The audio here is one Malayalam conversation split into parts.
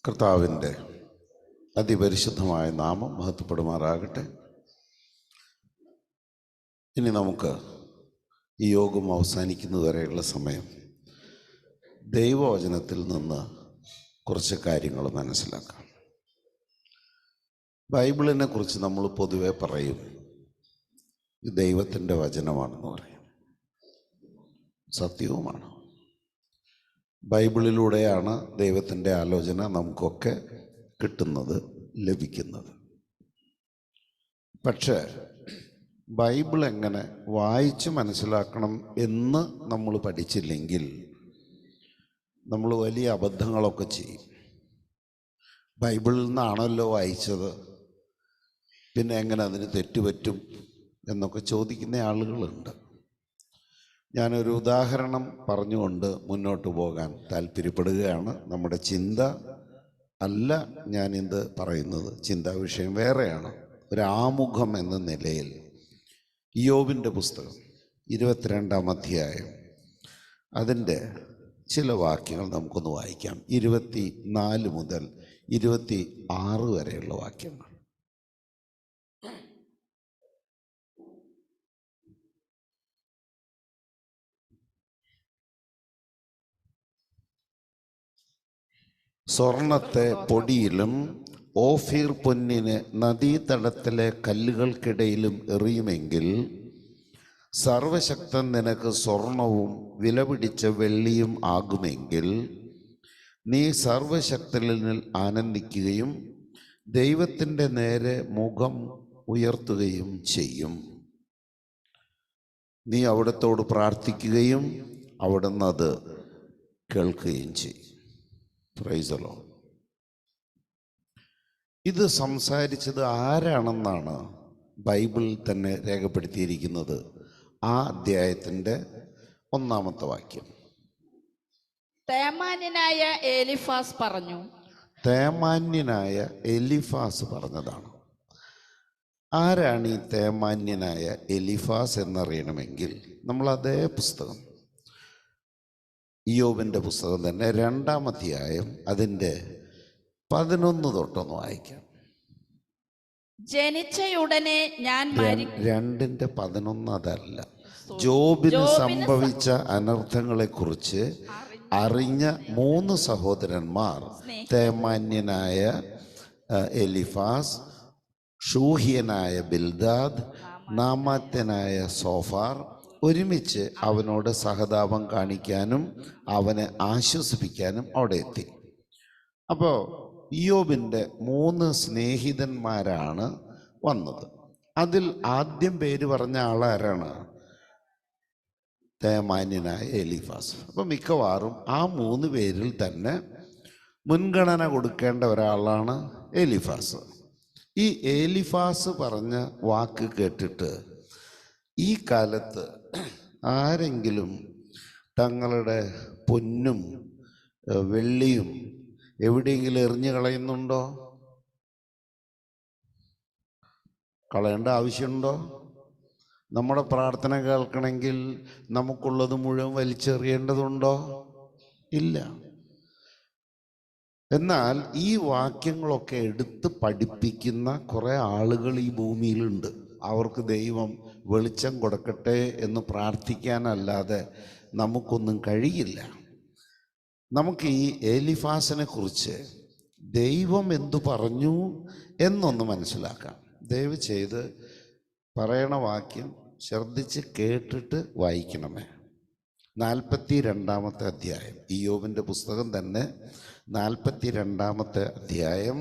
കർത്താവിൻ്റെ അതിപരിശുദ്ധമായ നാമം മഹത്വപ്പെടുമാറാകട്ടെ. ഇനി നമുക്ക് ഈ യോഗം അവസാനിക്കുന്നതുവരെയുള്ള സമയം ദൈവവചനത്തിൽ നിന്ന് കുറച്ച് കാര്യങ്ങൾ മനസ്സിലാക്കാം. ബൈബിളിനെ കുറിച്ച് നമ്മൾ പൊതുവെ പറയും ഇത് ദൈവത്തിൻ്റെ വചനമാണെന്ന് പറയും. സത്യവുമാണ്. ബൈബിളിലൂടെയാണ് ദൈവത്തിൻ്റെ ആലോചന നമുക്കൊക്കെ കിട്ടുന്നത്, ലഭിക്കുന്നത്. പക്ഷേ ബൈബിൾ എങ്ങനെ വായിച്ച് മനസ്സിലാക്കണം എന്ന് നമ്മൾ പഠിച്ചില്ലെങ്കിൽ നമ്മൾ വലിയ അബദ്ധങ്ങളൊക്കെ ചെയ്യും. ബൈബിളിൽ നിന്നാണല്ലോ വായിച്ചത്, പിന്നെ എങ്ങനെ അതിന് തെറ്റുപറ്റും എന്നൊക്കെ ചോദിക്കുന്ന ആളുകളുണ്ട്. ഞാനൊരു ഉദാഹരണം പറഞ്ഞുകൊണ്ട് മുന്നോട്ട് പോകാൻ താല്പര്യപ്പെടുകയാണ്. നമ്മുടെ ചിന്ത അല്ല ഞാനിത് പറയുന്നത്, ചിന്താ വിഷയം വേറെയാണ്. ഒരു ആമുഖം എന്ന നിലയിൽ ഇയ്യോബിൻ്റെ പുസ്തകം 22-ാം അധ്യായം അതിൻ്റെ ചില വാക്യങ്ങൾ നമുക്കൊന്ന് വായിക്കാം. 24 മുതൽ 26 വരെയുള്ള വാക്യങ്ങൾ. സ്വർണത്തെ പൊടിയിലും ഓഫീർ പൊന്നിന് നദീതടത്തിലെ കല്ലുകൾക്കിടയിലും എറിയുമെങ്കിൽ സർവശക്തൻ നിനക്ക് സ്വർണവും വിലപിടിച്ച വെള്ളിയും ആകുമെങ്കിൽ നീ സർവശക്തനിൽ ആനന്ദിക്കുകയും ദൈവത്തിൻ്റെ നേരെ മുഖം ഉയർത്തുകയും ചെയ്യും. നീ അവിടത്തോട് പ്രാർത്ഥിക്കുകയും അവിടുന്ന് അത് കേൾക്കുകയും ചെയ്യും. Praise the Lord. ഇത് സംസാരിച്ചത് ആരാണെന്നാണ് ബൈബിളിൽ തന്നെ രേഖപ്പെടുത്തിയിരിക്കുന്നത്. ആ അധ്യായത്തിൻ്റെ 1-ാമത്തെ വാക്യം. തേമാന്യനായ എലിഫാസ് പറഞ്ഞു. തേമാന്യനായ എലിഫാസ് പറഞ്ഞതാണ്. ആരാണ് ഈ തേമാന്യനായ എലിഫാസ് എന്നറിയണമെങ്കിൽ നമ്മൾ അതേ പുസ്തകം, ഇയ്യോബിൻ്റെ പുസ്തകം തന്നെ 2-ാം അധ്യായം അതിൻ്റെ 11 തൊട്ടൊന്ന് വായിക്കാം. ജനിച്ചയുടനെ ഞാൻ 2:11 അതല്ല, ജോബിന് സംഭവിച്ച അനർത്ഥങ്ങളെ കുറിച്ച് അറിഞ്ഞ 3 സഹോദരന്മാർ തേമാന്യനായ എലിഫാസ്, ഷൂഹ്യനായ ബിൽദാദ്, നാമാത്യനായ സോഫാർ ഒരുമിച്ച് അവനോട് സഹതാപം കാണിക്കാനും അവനെ ആശ്വസിപ്പിക്കാനും അവിടെ എത്തി. അപ്പോൾ ഇയ്യോബിൻ്റെ 3 സ്നേഹിതന്മാരാണ് വന്നത്. അതിൽ ആദ്യം പേര് പറഞ്ഞ ആളാരാണ്? തേമാന്യനായ എലിഫാസ്. അപ്പം മിക്കവാറും ആ 3 പേരിൽ തന്നെ മുൻഗണന കൊടുക്കേണ്ട ഒരാളാണ് എലിഫാസ്. ഈ എലിഫാസ് പറഞ്ഞ വാക്ക് കേട്ടിട്ട് ഈ കാലത്ത് ആരെങ്കിലും തങ്ങളുടെ പൊന്നും വെള്ളിയും എവിടെയെങ്കിലും എറിഞ്ഞു കളയുന്നുണ്ടോ? കളയേണ്ട ആവശ്യമുണ്ടോ? നമ്മുടെ പ്രാർത്ഥന കേൾക്കണമെങ്കിൽ നമുക്കുള്ളത് മുഴുവൻ വലിച്ചെറിയേണ്ടതുണ്ടോ? ഇല്ല. എന്നാൽ ഈ വാക്യങ്ങളൊക്കെ എടുത്ത് പഠിപ്പിക്കുന്ന കുറേ ആളുകൾ ഈ ഭൂമിയിലുണ്ട്. അവർക്ക് ദൈവം വെളിച്ചം കൊടുക്കട്ടെ എന്ന് പ്രാർത്ഥിക്കാനല്ലാതെ നമുക്കൊന്നും കഴിയില്ല. നമുക്ക് ഈ എലിഫാസിനെ കുറിച്ച് ദൈവം എന്തു പറഞ്ഞു എന്നൊന്ന് മനസ്സിലാക്കാം. ദയവ് ചെയ്ത് പറയണ വാക്യം ശ്രദ്ധിച്ച് കേട്ടിട്ട് വായിക്കണമേ. 42-ാമത്തെ അധ്യായം, ഇയ്യോബിൻ്റെ പുസ്തകം തന്നെ 42-ാമത്തെ അധ്യായം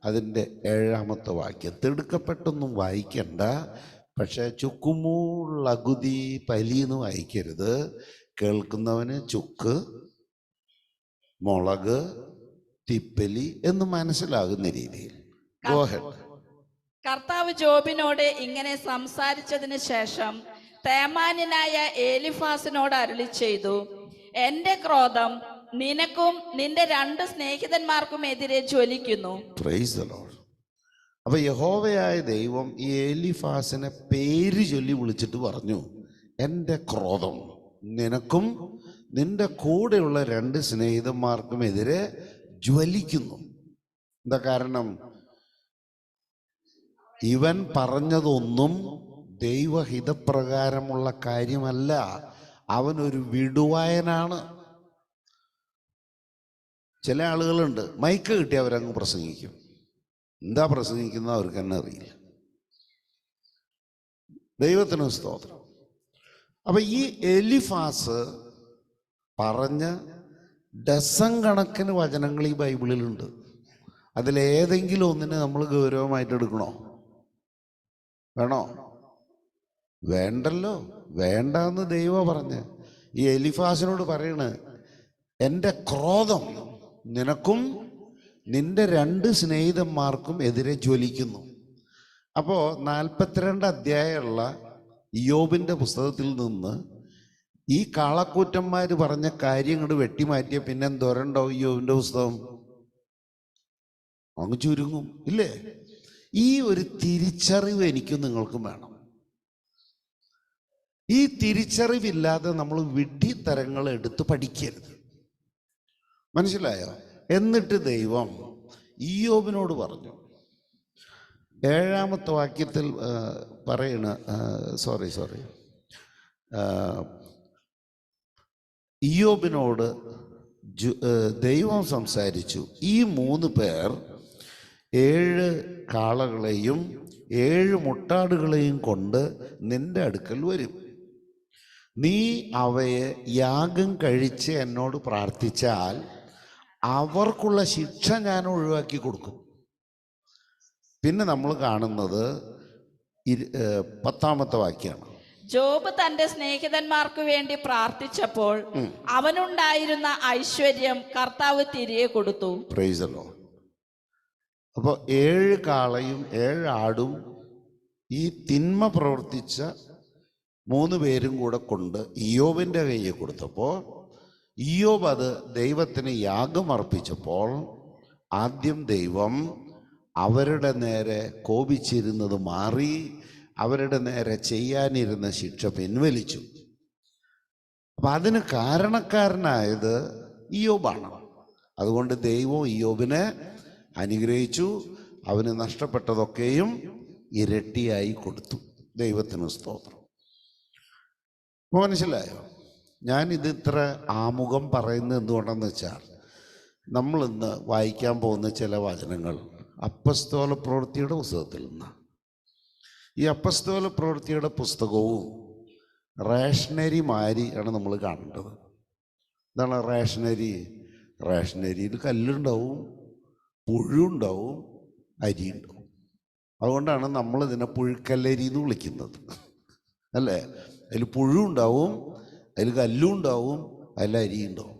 അതിൻ്റെ 7-ാമത്തെ വാക്യം. തിടുക്കപ്പെട്ടൊന്നും വായിക്കണ്ട, പക്ഷേ ചുക്കുമൂളകുതി പലിന്ന് വായിക്കരുത്. കേൾക്കുന്നവന് ചുക്ക്, മുളക്, തിപ്പലി എന്ന് മനസ്സിലാകുന്ന രീതിയിൽ. Go head. കർത്താവ് ജോബിനോട് ഇങ്ങനെ സംസാരിച്ചതിന് ശേഷം തേമാന്യനായ എലിഫാസിനോട് അരുളി ചെയ്തു, എന്റെ ക്രോധം നിനക്കും നിന്റെ 2 സ്നേഹിതന്മാർക്കും എതിരെ ജ്വലിക്കുന്നു. Praise the Lord. അപ്പൊ യഹോവയായ ദൈവം ഈ എലിഫാസിനെ പേര് ചൊല്ലി വിളിച്ചിട്ട് പറഞ്ഞു, എൻ്റെ ക്രോധം നിനക്കും നിന്റെ കൂടെയുള്ള 2 സ്നേഹിതന്മാർക്കും എതിരെ ജ്വലിക്കുന്നു. എന്താ കാരണം? ഇവൻ പറഞ്ഞതൊന്നും ദൈവഹിതപ്രകാരമുള്ള കാര്യമല്ല. അവനൊരു വിടുവായനാണ്. ചില ആളുകളുണ്ട്, മൈക്ക് കിട്ടി അവരങ്ങ് പ്രസംഗിക്കും. എന്താ പ്രസംഗിക്കുന്നത് അവർക്ക് തന്നെ അറിയില്ല. ദൈവത്തിന് സ്തോത്രം. അപ്പൊ ഈ എലിഫാസ് പറഞ്ഞ ഡസൻ കണക്കിന് വചനങ്ങൾ ഈ ബൈബിളിലുണ്ട്. അതിലേതെങ്കിലും ഒന്നിനെ നമ്മൾ ഗൗരവമായിട്ട് എടുക്കണോ? വേണോ? വേണ്ടല്ലോ. വേണ്ടെന്ന് ദൈവം പറഞ്ഞ് ഈ എലിഫാസിനോട് പറയണ്, എൻ്റെ ക്രോധം നിനക്കും നിന്റെ 2 സ്നേഹിതന്മാർക്കും എതിരെ ജ്വലിക്കുന്നു. അപ്പോൾ 42 അധ്യായമുള്ള ഇയ്യോബിൻ്റെ പുസ്തകത്തിൽ നിന്ന് ഈ കാളക്കൂറ്റന്മാർ പറഞ്ഞ കാര്യങ്ങൾ വെട്ടിമാറ്റിയ പിന്നെ എന്തോരണ്ടാവും ഇയ്യോബിൻ്റെ പുസ്തകം? അങ്ങ് ചുരുങ്ങും, ഇല്ലേ? ഈ ഒരു തിരിച്ചറിവ് എനിക്കും നിങ്ങൾക്കും വേണം. ഈ തിരിച്ചറിവില്ലാതെ നമ്മൾ വിഡ്ഢിത്തരങ്ങൾ എടുത്ത് പഠിക്കരുത്. മനസ്സിലായോ? എന്നിട്ട് ദൈവം ഇയ്യോബിനോട് പറഞ്ഞു, 7-ാമത്തെ വാക്യത്തിൽ പറയണ ഇയ്യോബിനോട് ദൈവം സംസാരിച്ചു, ഈ 3 പേർ 7 കാളകളെയും 7 മുട്ടാടുകളെയും കൊണ്ട് നിന്റെ അടുക്കൽ വരും. നീ അവയെ യാഗം കഴിച്ച് എന്നോട് പ്രാർത്ഥിച്ചാൽ അവർക്കുള്ള ശിക്ഷ ഞാൻ ഒഴിവാക്കി കൊടുക്കും. പിന്നെ നമ്മൾ കാണുന്നത് 10-ാമത്തെ വാക്യമാണ്. ജോബ് തന്റെ സ്നേഹിതന്മാർക്ക് വേണ്ടി പ്രാർത്ഥിച്ചപ്പോൾ അവനുണ്ടായിരുന്ന ഐശ്വര്യം കർത്താവ് തിരികെ കൊടുത്തു. Praise the Lord. അപ്പോൾ 7 കാളയും 7 ആടും ഈ തിന്മ പ്രവർത്തിച്ച 3 പേരും കൂടെ കൊണ്ട് ഇയ്യോബിൻ്റെ കയ്യിൽ കൊടുത്തപ്പോൾ ഇയ്യോബ് അത് ദൈവത്തിന് യാഗം അർപ്പിച്ചപ്പോൾ ആദ്യം ദൈവം അവരുടെ നേരെ കോപിച്ചിരുന്നത് മാറി അവരുടെ നേരെ ചെയ്യാനിരുന്ന ശിക്ഷ പിൻവലിച്ചു. അപ്പം അതിന് കാരണക്കാരനായത് ഇയ്യോബാണ്. അതുകൊണ്ട് ദൈവം ഇയ്യോബിനെ അനുഗ്രഹിച്ചു. അവന് നഷ്ടപ്പെട്ടതൊക്കെയും ഇരട്ടിയായി കൊടുത്തു. ദൈവത്തിന് സ്തോത്രം. മനസ്സിലായോ? ഞാനിത് ഇത്ര ആമുഖം പറയുന്നത് എന്തുകൊണ്ടെന്ന് വെച്ചാൽ, നമ്മളിന്ന് വായിക്കാൻ പോകുന്ന ചില വചനങ്ങൾ അപ്പസ്തോല പ്രവൃത്തിയുടെ പുസ്തകത്തിൽ നിന്നാണ്. ഈ അപ്പസ്തോല പ്രവൃത്തിയുടെ പുസ്തകവും റേഷനറി മാരി ആണ് നമ്മൾ കാണേണ്ടത്. എന്താണ് റേഷനരി? റേഷനരിയിൽ കല്ലുണ്ടാവും, പുഴുണ്ടാവും, അരിയുണ്ടാവും. അതുകൊണ്ടാണ് നമ്മളിതിനെ പുഴുക്കല്ലരി എന്ന് വിളിക്കുന്നത്, അല്ലേ? അതിൽ പുഴു ഉണ്ടാവും, അതിൽ കല്ലും ഉണ്ടാവും, അതിൽ അരിയുണ്ടാവും.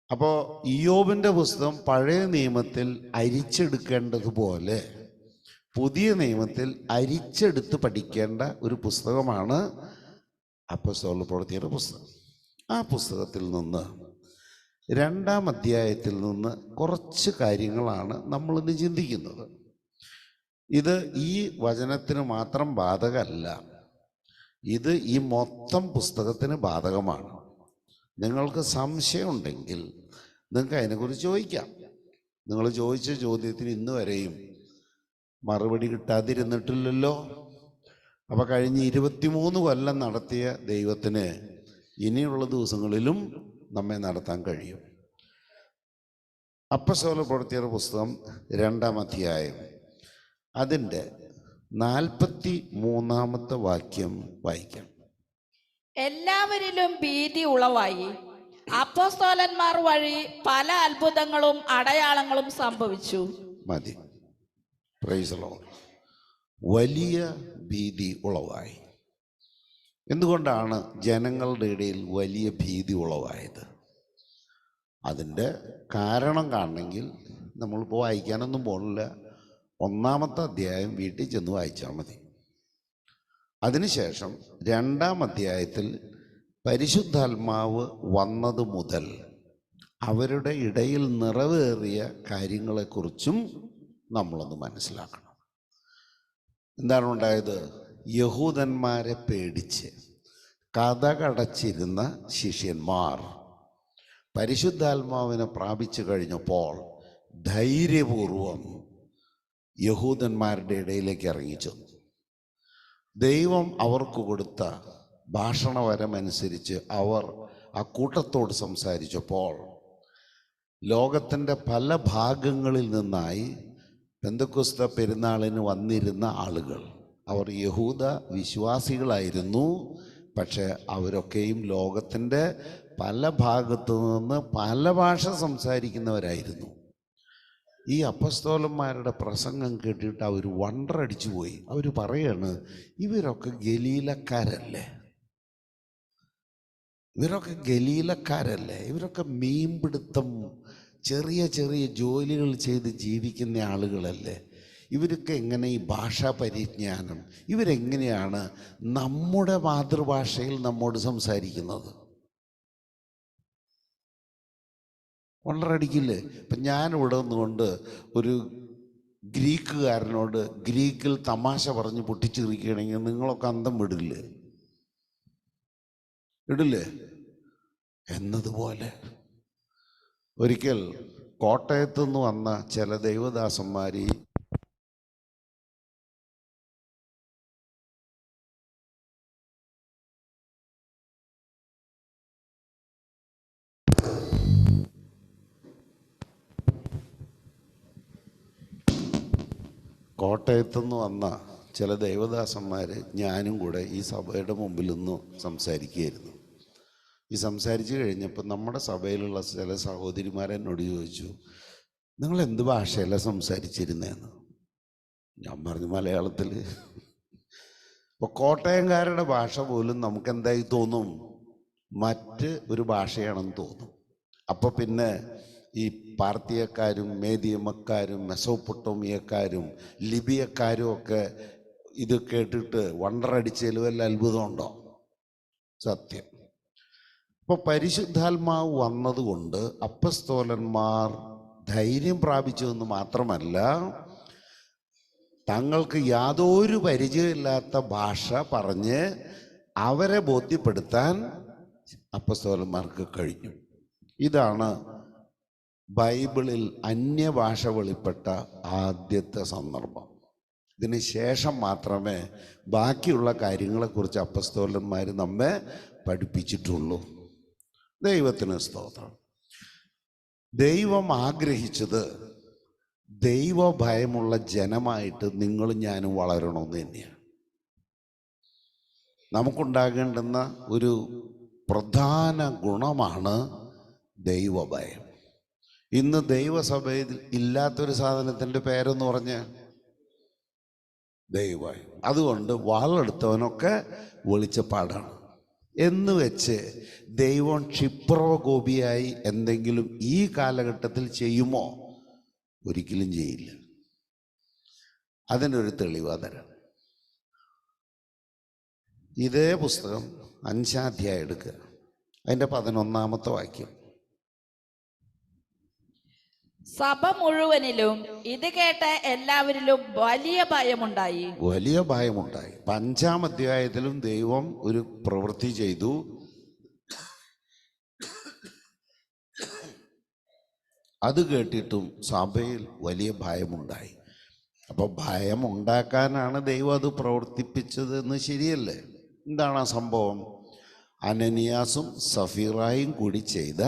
അപ്പോൾ ഇയ്യോബിൻ്റെ പുസ്തകം പഴയ നിയമത്തിൽ അരിച്ചെടുക്കേണ്ടതുപോലെ പുതിയ നിയമത്തിൽ അരിച്ചെടുത്ത് പഠിക്കേണ്ട ഒരു പുസ്തകമാണ് അപ്പോസ്തല പ്രവൃത്തിയുടെ പുസ്തകം. ആ പുസ്തകത്തിൽ നിന്ന് 2-ാം അധ്യായത്തിൽ നിന്ന് കുറച്ച് കാര്യങ്ങളാണ് നമ്മളിന്ന് ചിന്തിക്കുന്നത്. ഇത് ഈ വചനത്തിന് മാത്രം ബാധകമല്ല, ഇത് ഈ മൊത്തം പുസ്തകത്തിന് ബാധകമാണ്. നിങ്ങൾക്ക് സംശയമുണ്ടെങ്കിൽ നിങ്ങൾക്ക് അതിനെക്കുറിച്ച് ചോദിക്കാം. നിങ്ങൾ ചോദിച്ച ചോദ്യത്തിന് ഇന്ന് വരെയും മറുപടി കിട്ടാതിരുന്നിട്ടില്ലല്ലോ. അപ്പോൾ കഴിഞ്ഞ 23 കൊല്ലം നടത്തിയ ദൈവത്തിന് ഇനിയുള്ള ദിവസങ്ങളിലും നമ്മെ നടത്താൻ കഴിയും. അപ്പോസ്തല പ്രവൃത്തിയുടെ പുസ്തകം 2-ാം അധ്യായം അതിൻ്റെ 43-ാമത്തെ വാക്യം വായിക്കാം. എല്ലാവരിലും ഭീതി ഉളവായി. അപ്പോസ്തലന്മാർ വഴി പല അത്ഭുതങ്ങളും അടയാളങ്ങളും സംഭവിച്ചു. മതി. Praise the Lord. വലിയ ഭീതി ഉളവായി. എന്തുകൊണ്ടാണ് ജനങ്ങളുടെ ഇടയിൽ വലിയ ഭീതി ഉളവായത്? അതിൻ്റെ കാരണം കാണണമെങ്കിൽ നമ്മളിപ്പോൾ വായിക്കാനൊന്നും പോകണില്ല. 1-ാമത്തെ അധ്യായം വീട്ടിൽ ചെന്ന് വായിച്ചാൽ മതി. അതിനുശേഷം 2-ാം അധ്യായത്തിൽ പരിശുദ്ധാത്മാവ് വന്നത് മുതൽ അവരുടെ ഇടയിൽ നിറവേറിയ കാര്യങ്ങളെക്കുറിച്ചും നമ്മളൊന്ന് മനസ്സിലാക്കണം. എന്താണ് ഉണ്ടായത്? യഹൂദന്മാരെ പേടിച്ച് കതകടച്ചിരുന്ന ശിഷ്യന്മാർ പരിശുദ്ധാത്മാവിനെ പ്രാപിച്ചു കഴിഞ്ഞപ്പോൾ ധൈര്യപൂർവം യഹൂദന്മാരുടെ ഇടയിലേക്ക് ഇറങ്ങിച്ചെന്നു. ദൈവം അവർക്ക് കൊടുത്ത ഭാഷണവരമനുസരിച്ച് അവർ ആ കൂട്ടത്തോട് സംസാരിച്ചപ്പോൾ ലോകത്തിൻ്റെ പല ഭാഗങ്ങളിൽ നിന്നായി പെന്തക്കോസ്ത പെരുന്നാളിന് വന്നിരുന്ന ആളുകൾ, അവർ യഹൂദ വിശ്വാസികളായിരുന്നു. പക്ഷെ അവരൊക്കെയും ലോകത്തിൻ്റെ പല ഭാഗത്തു നിന്ന് പല ഭാഷ സംസാരിക്കുന്നവരായിരുന്നു. ഈ അപ്പസ്തോലന്മാരുടെ പ്രസംഗം കേട്ടിട്ട് അവർ വണ്ടറടിച്ചു പോയി. അവർ പറയാണ്, ഇവരൊക്കെ ഗലീലക്കാരല്ലേ, ഇവരൊക്കെ മീൻപിടുത്തം, ചെറിയ ചെറിയ ജോലികൾ ചെയ്ത് ജീവിക്കുന്ന ആളുകളല്ലേ, ഇവരൊക്കെ എങ്ങനെ ഈ ഭാഷാ പരിജ്ഞാനം, ഇവരെങ്ങനെയാണ് നമ്മുടെ മാതൃഭാഷയിൽ നമ്മോട് സംസാരിക്കുന്നത്? വണ്ടറടിക്കില്ലേ? ഇപ്പം ഞാനിവിടെ നിന്നുകൊണ്ട് ഒരു ഗ്രീക്കുകാരനോട് ഗ്രീക്കിൽ തമാശ പറഞ്ഞ് പൊട്ടിച്ചിരിക്കുകയാണെങ്കിൽ നിങ്ങളൊക്കെ അന്തം വിടില്ലേ? എന്നതുപോലെ ഒരിക്കൽ കോട്ടയത്തു നിന്ന് വന്ന ചില ദൈവദാസന്മാർ ഞാനും കൂടെ ഈ സഭയുടെ മുമ്പിൽ നിന്ന് സംസാരിക്കുകയായിരുന്നു. ഈ സംസാരിച്ച് കഴിഞ്ഞപ്പോൾ നമ്മുടെ സഭയിലുള്ള ചില സഹോദരിമാരെന്നോട് ചോദിച്ചു, നിങ്ങൾ എന്ത് ഭാഷയല്ല സംസാരിച്ചിരുന്നതെന്ന്. ഞാൻ പറഞ്ഞു, മലയാളത്തിൽ. ഇപ്പോൾ കോട്ടയംകാരുടെ ഭാഷ പോലും നമുക്ക് എന്തായി തോന്നും? മറ്റ് ഒരു ഭാഷയാണെന്ന് തോന്നും. അപ്പോൾ പിന്നെ ഈ പാർത്തിയക്കാരും മേദിയമക്കാരും മെസോപ്പൊട്ടോമിയക്കാരും ലിബിയക്കാരും ഒക്കെ ഇത് കേട്ടിട്ട് വണ്ടറടിച്ചതിൽ വല്ല അത്ഭുതമുണ്ടോ? സത്യം. ഇപ്പോൾ പരിശുദ്ധാത്മാവ് വന്നതുകൊണ്ട് അപ്പസ്തോലന്മാർ ധൈര്യം പ്രാപിച്ചു എന്ന് മാത്രമല്ല, തങ്ങൾക്ക് യാതൊരു പരിചയമില്ലാത്ത ഭാഷ പറഞ്ഞ് അവരെ ബോധ്യപ്പെടുത്താൻ അപ്പസ്തോലന്മാർക്ക് കഴിഞ്ഞു. ഇതാണ് ബൈബിളിൽ അന്യഭാഷ വെളിപ്പെട്ട ആദ്യത്തെ സന്ദർഭം. ഇതിന് ശേഷം മാത്രമേ ബാക്കിയുള്ള കാര്യങ്ങളെക്കുറിച്ച് അപ്പസ്തോലന്മാർ നമ്മെ പഠിപ്പിച്ചിട്ടുള്ളൂ. ദൈവത്തിന് സ്തോത്രം. ദൈവം ആഗ്രഹിച്ചത് ദൈവഭയമുള്ള ജനമായിട്ട് നിങ്ങളും ഞാനും വളരണമെന്ന് തന്നെയാണ്. നമുക്കുണ്ടാകേണ്ടുന്ന ഒരു പ്രധാന ഗുണമാണ് ദൈവഭയം. ഇന്ന് ദൈവസഭയിൽ ഇല്ലാത്തൊരു സാധനത്തിൻ്റെ പേരെന്ന് പറഞ്ഞ് ദൈവഭയം. അതുകൊണ്ട് വാളെടുത്തവനൊക്കെ വെളിച്ചപ്പാടാണ് എന്ന് വെച്ച് ദൈവം ക്ഷിപ്രകോപിയായി എന്തെങ്കിലും ഈ കാലഘട്ടത്തിൽ ചെയ്യുമോ? ഒരിക്കലും ചെയ്യില്ല. അതിനൊരു തെളിവാ തരാം. ഇതേ പുസ്തകം 5-ാം അധ്യായം എടുക്കുക, അതിൻ്റെ 11-ാമത്തെ വാക്യം. സഭ മുഴുവനിലും ഇത് കേട്ട എല്ലാവരിലും വലിയ ഭയമുണ്ടായി. 5-ാം അധ്യായത്തിലും ദൈവം ഒരു പ്രവൃത്തി ചെയ്തു. അത് കേട്ടിട്ടും സഭയിൽ വലിയ ഭയമുണ്ടായി. അപ്പോൾ ഭയം ഉണ്ടാക്കാനാണ് ദൈവം അത് പ്രവർത്തിപ്പിച്ചതെന്ന് ശരിയല്ലേ? എന്താണ് ആ സംഭവം? അനനിയാസും സഫീറായും കൂടി ചെയ്ത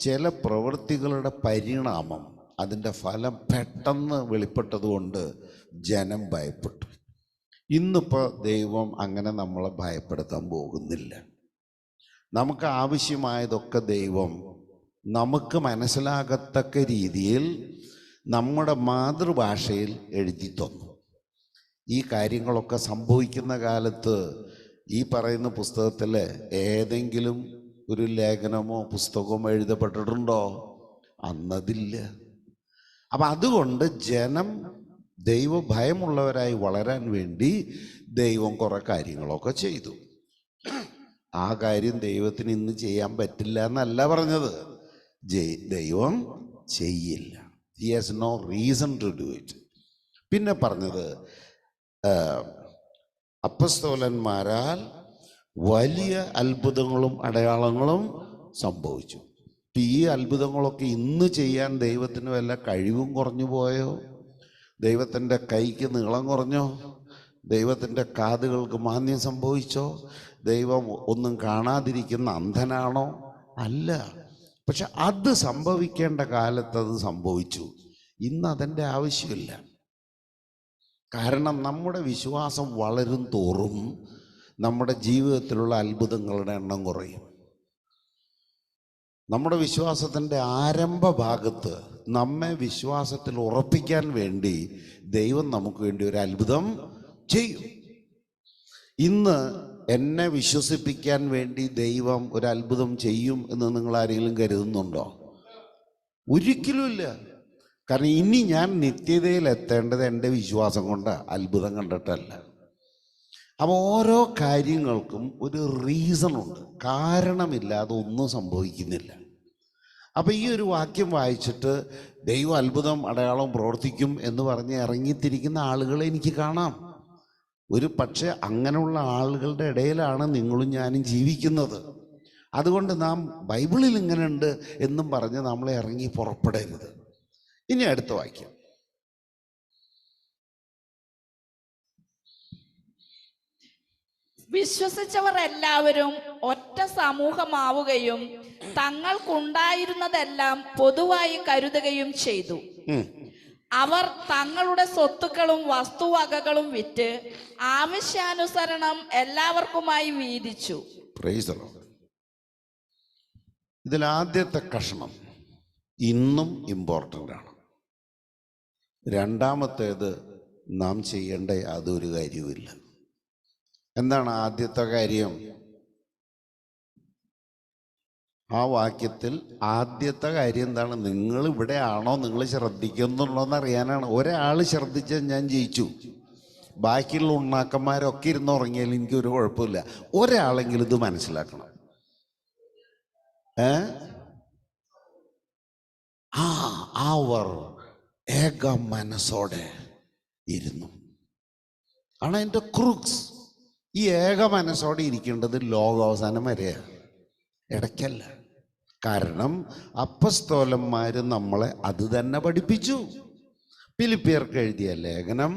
ചില പ്രവൃത്തികളുടെ പരിണാമം, അതിൻ്റെ ഫലം പെട്ടെന്ന് വെളിപ്പെട്ടതുകൊണ്ട് ജനം ഭയപ്പെട്ടു. ഇന്നിപ്പോൾ ദൈവം അങ്ങനെ നമ്മളെ ഭയപ്പെടുത്താൻ പോകുന്നില്ല. നമുക്ക് ആവശ്യമായതൊക്കെ ദൈവം നമുക്ക് മനസ്സിലാകത്തക്ക രീതിയിൽ നമ്മുടെ മാതൃഭാഷയിൽ എഴുതി തന്നു. ഈ കാര്യങ്ങളൊക്കെ സംഭവിക്കുന്ന കാലത്ത് ഈ പറയുന്ന പുസ്തകത്തിൽ ഏതെങ്കിലും ഒരു ലേഖനമോ പുസ്തകമോ എഴുതപ്പെട്ടിട്ടുണ്ടോ? അന്നതില്ല. അപ്പം അതുകൊണ്ട് ജനം ദൈവഭയമുള്ളവരായി വളരാൻ വേണ്ടി ദൈവം കുറേ കാര്യങ്ങളൊക്കെ ചെയ്തു. ആ കാര്യം ദൈവത്തിന് ഇന്ന് ചെയ്യാൻ പറ്റില്ല എന്നല്ല പറഞ്ഞത്. ദൈവം ചെയ്യില്ല. He has no reason to do it. പിന്നെ പറഞ്ഞത് അപ്പസ്തോലന്മാരാൽ വലിയ അത്ഭുതങ്ങളും അടയാളങ്ങളും സംഭവിച്ചു. ഈ അത്ഭുതങ്ങളൊക്കെ ഇന്ന് ചെയ്യാൻ ദൈവത്തിന് വല്ല കഴിവും കുറഞ്ഞു പോയോ? ദൈവത്തിൻ്റെ കൈക്ക് നീളം കുറഞ്ഞോ? ദൈവത്തിൻ്റെ കാതുകൾക്ക് മാന്യം സംഭവിച്ചോ? ദൈവം ഒന്നും കാണാതിരിക്കുന്ന അന്ധനാണോ? അല്ല. പക്ഷെ അത് സംഭവിക്കേണ്ട കാലത്ത് അത് സംഭവിച്ചു. ഇന്ന് അതിൻ്റെ ആവശ്യമില്ല. കാരണം നമ്മുടെ വിശ്വാസം വളരും തോറും നമ്മുടെ ജീവിതത്തിലുള്ള അത്ഭുതങ്ങളുടെ എണ്ണം കുറയും. നമ്മുടെ വിശ്വാസത്തിൻ്റെ ആരംഭ ഭാഗത്ത് നമ്മെ വിശ്വാസത്തിൽ ഉറപ്പിക്കാൻ വേണ്ടി ദൈവം നമുക്ക് വേണ്ടി ഒരു അത്ഭുതം ചെയ്യും. ഇന്ന് എന്നെ വിശ്വസിപ്പിക്കാൻ വേണ്ടി ദൈവം ഒരു അത്ഭുതം ചെയ്യും എന്ന് നിങ്ങൾ ആരെങ്കിലും കരുതുന്നുണ്ടോ? ഒരിക്കലുമില്ല. കാരണം ഇനി ഞാൻ നിത്യതയിൽ എത്തേണ്ടത് എൻ്റെ വിശ്വാസം കൊണ്ട്, അത്ഭുതം കണ്ടിട്ടല്ല. അപ്പോൾ ഓരോ കാര്യങ്ങൾക്കും ഒരു റീസണുണ്ട്. കാരണമില്ലാതെ ഒന്നും സംഭവിക്കുന്നില്ല. അപ്പോൾ ഈ ഒരു വാക്യം വായിച്ചിട്ട് ദൈവം അത്ഭുതം അടയാളം പ്രവർത്തിക്കും എന്ന് പറഞ്ഞ് ഇറങ്ങിത്തിരിക്കുന്ന ആളുകളെ എനിക്ക് കാണാം. ഒരു പക്ഷേ അങ്ങനെയുള്ള ആളുകളുടെ ഇടയിലാണ് നിങ്ങളും ഞാനും ജീവിക്കുന്നത്. അതുകൊണ്ട് നാം ബൈബിളിൽ ഇങ്ങനെയുണ്ട് എന്നും പറഞ്ഞ് നമ്മളെ ഇറങ്ങി പുറപ്പെടരുത്. ഇനി അടുത്ത വാക്യം. വിശ്വസിച്ചവർ എല്ലാവരും ഒറ്റ സമൂഹമാവുകയും തങ്ങൾക്കുണ്ടായിരുന്നതെല്ലാം പൊതുവായി കരുതുകയും ചെയ്തു. അവർ തങ്ങളുടെ സ്വത്തുക്കളും വസ്തുവകകളും വിറ്റ് ആവശ്യാനുസരണം എല്ലാവർക്കുമായി വീതിച്ചു. ഇതിൽ ആദ്യത്തെ കഷണം ഇന്നും ഇമ്പോർട്ടൻ്റ് ആണ്. രണ്ടാമത്തേത് നാം ചെയ്യേണ്ട യാതൊരു കാര്യവുമില്ല. എന്താണ് ആദ്യത്തെ കാര്യം? ആ വാക്യത്തിൽ ആദ്യത്തെ കാര്യം എന്താണ്? നിങ്ങൾ ഇവിടെ ആണോ, നിങ്ങൾ ശ്രദ്ധിക്കുന്നുണ്ടോയെന്ന് അറിയാനാണ്. ഒരാൾ ശ്രദ്ധിച്ചാൽ ഞാൻ ജയിച്ചു. ബാക്കിയുള്ള ഉണ്ണാക്കന്മാരൊക്കെ ഇരുന്ന് ഉറങ്ങിയാലും എനിക്കൊരു കുഴപ്പമില്ല. ഒരാളെങ്കിലും ഇത് മനസ്സിലാക്കണം. അവർ ഏക മനസ്സോടെ ഇരുന്നു ആണ് അതിൻ്റെ ക്രൂക്സ്. ഈ ഏക മനസ്സോടെ ഇരിക്കേണ്ടത് ലോകാവസാനം വരെയാണ്, ഇടയ്ക്കല്ല. കാരണം അപ്പസ്തോലന്മാർ നമ്മളെ അത് തന്നെ പഠിപ്പിച്ചു. ഫിലിപ്പിയർക്ക് എഴുതിയ ലേഖനം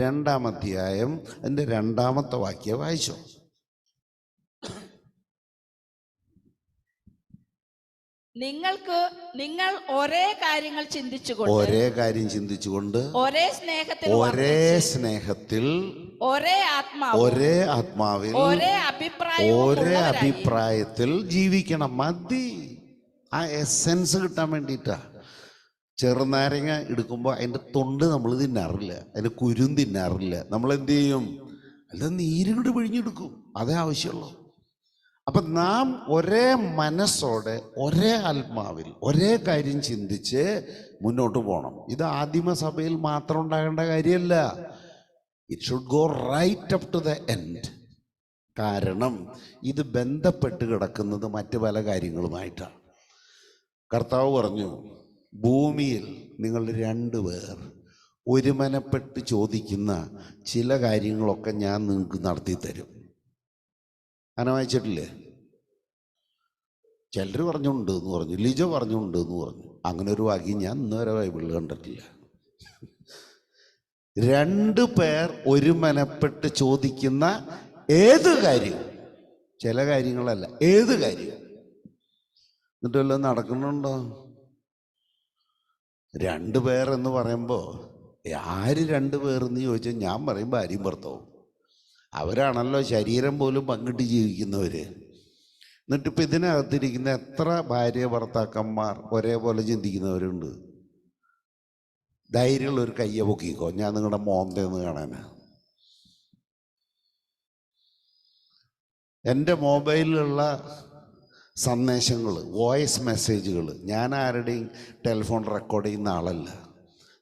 2-ാം അധ്യായം അതിൻ്റെ 2-ാമത്തെ വാക്യം വായിച്ചു. നിങ്ങൾ ഒരേ കാര്യങ്ങൾ ചിന്തിച്ചുകൊണ്ട്, ഒരേ കാര്യം ചിന്തിച്ചുകൊണ്ട്, ഒരേ സ്നേഹത്തിൽ, ഒരേ ആത്മാവിൽ, ഒരേ അഭിപ്രായത്തിൽ ജീവിക്കണം. മതി. ആ എസെൻസ് കിട്ടാൻ വേണ്ടിയിട്ടാ. ചെറുനാരങ്ങ എടുക്കുമ്പോൾ അതിൻ്റെ തൊണ്ട് നമ്മൾ തിന്നാറില്ല, അതിൻ്റെ കുരും തിന്നാറില്ല. നമ്മൾ എന്ത് ചെയ്യും? അല്ല, നീരും കൂടി പിഴിഞ്ഞെടുക്കും. അതേ ആവശ്യമുള്ളൂ. അപ്പം നാം ഒരേ മനസ്സോടെ, ഒരേ ആത്മാവിൽ, ഒരേ കാര്യം ചിന്തിച്ച് മുന്നോട്ട് പോകണം. ഇത് ആദിമസഭയിൽ മാത്രം ഉണ്ടാകേണ്ട കാര്യമല്ല. It should go right up to the end. കാരണം ഇത് ബന്ധപ്പെട്ട് കിടക്കുന്നത് മറ്റ് പല കാര്യങ്ങളുമായിട്ടാണ്. കർത്താവ് പറഞ്ഞു, ഭൂമിയിൽ നിങ്ങൾ 2 പേർ ഒരുമനപ്പെട്ട് ചോദിക്കുന്ന ചില കാര്യങ്ങളൊക്കെ ഞാൻ നിങ്ങൾക്ക് നടത്തി തരും. അങ്ങനെ വായിച്ചിട്ടില്ലേ? ചിലർ പറഞ്ഞുണ്ട് എന്ന് പറഞ്ഞു, ലിജോ പറഞ്ഞുണ്ട് എന്ന് പറഞ്ഞു. അങ്ങനെ ഒരു വാക്യം ഞാൻ ഇന്നുവരെ ബൈബിളിൽ കണ്ടിട്ടില്ല. 2 പേർ ഒരുമനപ്പെട്ട് ചോദിക്കുന്ന ഏത് കാര്യം, ചില കാര്യങ്ങളല്ല, ഏത് കാര്യം. എന്നിട്ട് വല്ലതും നടക്കുന്നുണ്ടോ? 2 പേർ എന്ന് പറയുമ്പോൾ ആര് 2 പേരെന്ന് ചോദിച്ചാൽ ഞാൻ പറയും ഭാര്യയും ഭർത്താവും. അവരാണല്ലോ ശരീരം പോലും പങ്കിട്ട് ജീവിക്കുന്നവർ. എന്നിട്ടിപ്പോൾ ഇതിനകത്തിരിക്കുന്ന എത്ര ഭാര്യ ഭർത്താക്കന്മാർ ഒരേപോലെ ചിന്തിക്കുന്നവരുണ്ട്? ധൈര്യമുള്ളൊരു കയ്യെ പൊക്കിക്കോ, ഞാൻ നിങ്ങളുടെ മോന്തേന്ന് കാണാനാ. എൻ്റെ മൊബൈലിലുള്ള സന്ദേശങ്ങൾ, വോയിസ് മെസ്സേജുകൾ, ഞാൻ ആരുടെയും ടെലിഫോൺ റെക്കോർഡ് ചെയ്യുന്ന ആളല്ല.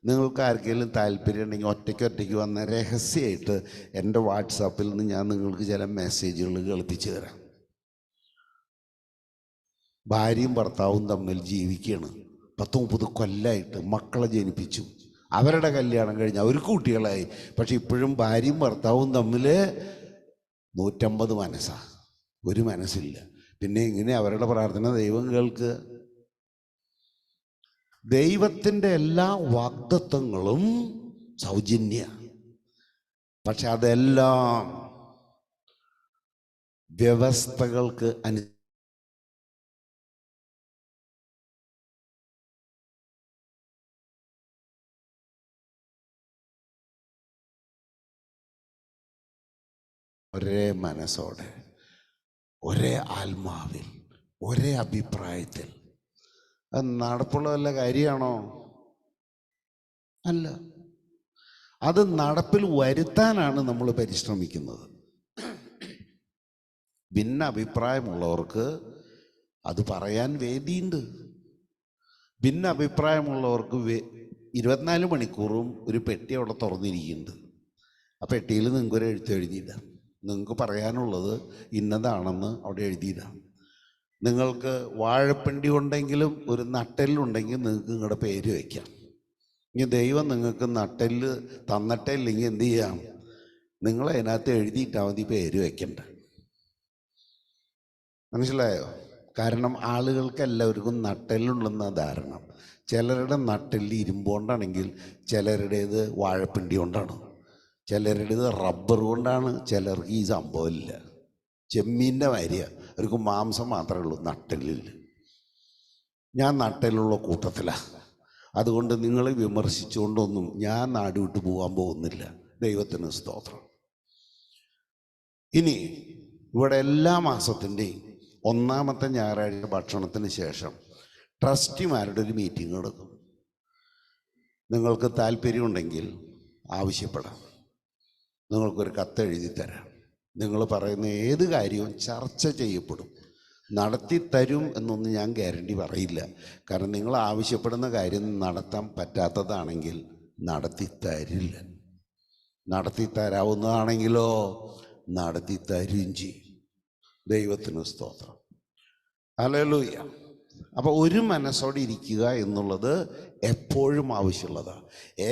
നിങ്ങൾക്ക് ആർക്കെങ്കിലും താല്പര്യം ഉണ്ടെങ്കിൽ ഒറ്റയ്ക്ക് വന്ന രഹസ്യമായിട്ട് എൻ്റെ വാട്സാപ്പിൽ നിന്ന് ഞാൻ നിങ്ങൾക്ക് ചില മെസ്സേജുകൾ കേൾപ്പിച്ചു തരാം. ഭാര്യയും ഭർത്താവും തമ്മിൽ ജീവിക്കുകയാണ്. 10-30 കൊല്ലമായിട്ട് മക്കളെ ജനിപ്പിച്ചു. അവരുടെ കല്യാണം കഴിഞ്ഞ് അവർക്ക് കുട്ടികളായി. പക്ഷെ ഇപ്പോഴും ഭാര്യയും ഭർത്താവും തമ്മിൽ 150 മനസ്സാണ്, ഒരു മനസ്സില്ല. പിന്നെ എങ്ങനെ അവരുടെ പ്രാർത്ഥന ദൈവം കേൾക്കുക? ദൈവത്തിൻ്റെ എല്ലാ വാഗ്ദത്തങ്ങളും സൗജന്യ, പക്ഷെ അതെല്ലാം വ്യവസ്ഥകൾക്ക് ഒരേ മനസ്സോടെ, ഒരേ ആത്മാവിൽ, ഒരേ അഭിപ്രായത്തിൽ. അത് നടപ്പുള്ള വല്ല കാര്യമാണോ? അല്ല. അത് നടപ്പിൽ വരുത്താനാണ് നമ്മൾ പരിശ്രമിക്കുന്നത്. ഭിന്ന അഭിപ്രായമുള്ളവർക്ക് അത് പറയാൻ വേദിയുണ്ട്. ഭിന്ന അഭിപ്രായമുള്ളവർക്ക് 24 മണിക്കൂറും ഒരു പെട്ടി അവിടെ തുറന്നിരിക്കുന്നുണ്ട്. ആ പെട്ടിയിൽ നിങ്ങൾക്കൊരു എഴുതിയിടാം. നിങ്ങൾക്ക് പറയാനുള്ളത് ഇന്നതാണെന്ന് അവിടെ എഴുതിയിടാം. നിങ്ങൾക്ക് വാഴപ്പിണ്ടി ഉണ്ടെങ്കിലും ഒരു നട്ടെല്ലുണ്ടെങ്കിൽ നിങ്ങൾക്ക് നിങ്ങളുടെ പേര് വയ്ക്കാം. ഇനി ദൈവം നിങ്ങൾക്ക് നട്ടെല്ല് തന്നിട്ടേ ഇല്ലെങ്കിൽ എന്ത് ചെയ്യാം? നിങ്ങൾ അതിനകത്ത് എഴുതിയിട്ടാൽ മതി, പേര് വയ്ക്കണ്ട. മനസ്സിലായോ? കാരണം ആളുകൾക്ക് എല്ലാവർക്കും നട്ടെല്ലുണ്ടെന്ന ധാരണ. ചിലരുടെ നട്ടെല്ല് ഇരുമ്പുകൊണ്ടാണെങ്കിൽ ചിലരുടേത് വാഴപ്പിണ്ടി കൊണ്ടാണ്, ചിലരുടേത് റബ്ബർ കൊണ്ടാണ്, ചിലർക്ക് ഈ സംഭവമില്ല. ചെമ്മീൻ്റെ മാതിരിയാണ്, അവർക്ക് മാംസം മാത്രമേ ഉള്ളൂ, നട്ടെല്ലില്ല. ഞാൻ നട്ടെല്ലുള്ള കൂട്ടത്തിലാണ്. അതുകൊണ്ട് നിങ്ങളെ വിമർശിച്ചുകൊണ്ടൊന്നും ഞാൻ നാട് വിട്ടു പോകാൻ പോകുന്നില്ല. ദൈവത്തിന് സ്തോത്രം. ഇനി ഇവിടെ എല്ലാ മാസത്തിൻ്റെയും 1-ാമത്തെ ഞായറാഴ്ച ഭക്ഷണത്തിന് ശേഷം ട്രസ്റ്റിമാരുടെ ഒരു മീറ്റിംഗ് നടക്കും. നിങ്ങൾക്ക് താല്പര്യമുണ്ടെങ്കിൽ ആവശ്യപ്പെടാം. നിങ്ങൾക്കൊരു കത്ത് എഴുതി തരാം. നിങ്ങൾ പറയുന്ന ഏത് കാര്യവും ചർച്ച ചെയ്യപ്പെടും. നടത്തി തരും എന്നൊന്നും ഞാൻ ഗ്യാരണ്ടി പറയില്ല. കാരണം നിങ്ങൾ ആവശ്യപ്പെടുന്ന കാര്യം നടത്താൻ പറ്റാത്തതാണെങ്കിൽ നടത്തി തരില്ല. നടത്തി തരാവുന്നതാണെങ്കിലോ നടത്തി തരുകയും ചെയ്യും. ദൈവത്തിന് സ്തോത്രം. ഹല്ലേലൂയ. അപ്പോൾ ഒരു മനസ്സോടെ ഇരിക്കുക എന്നുള്ളത് എപ്പോഴും ആവശ്യമുള്ളതാണ്.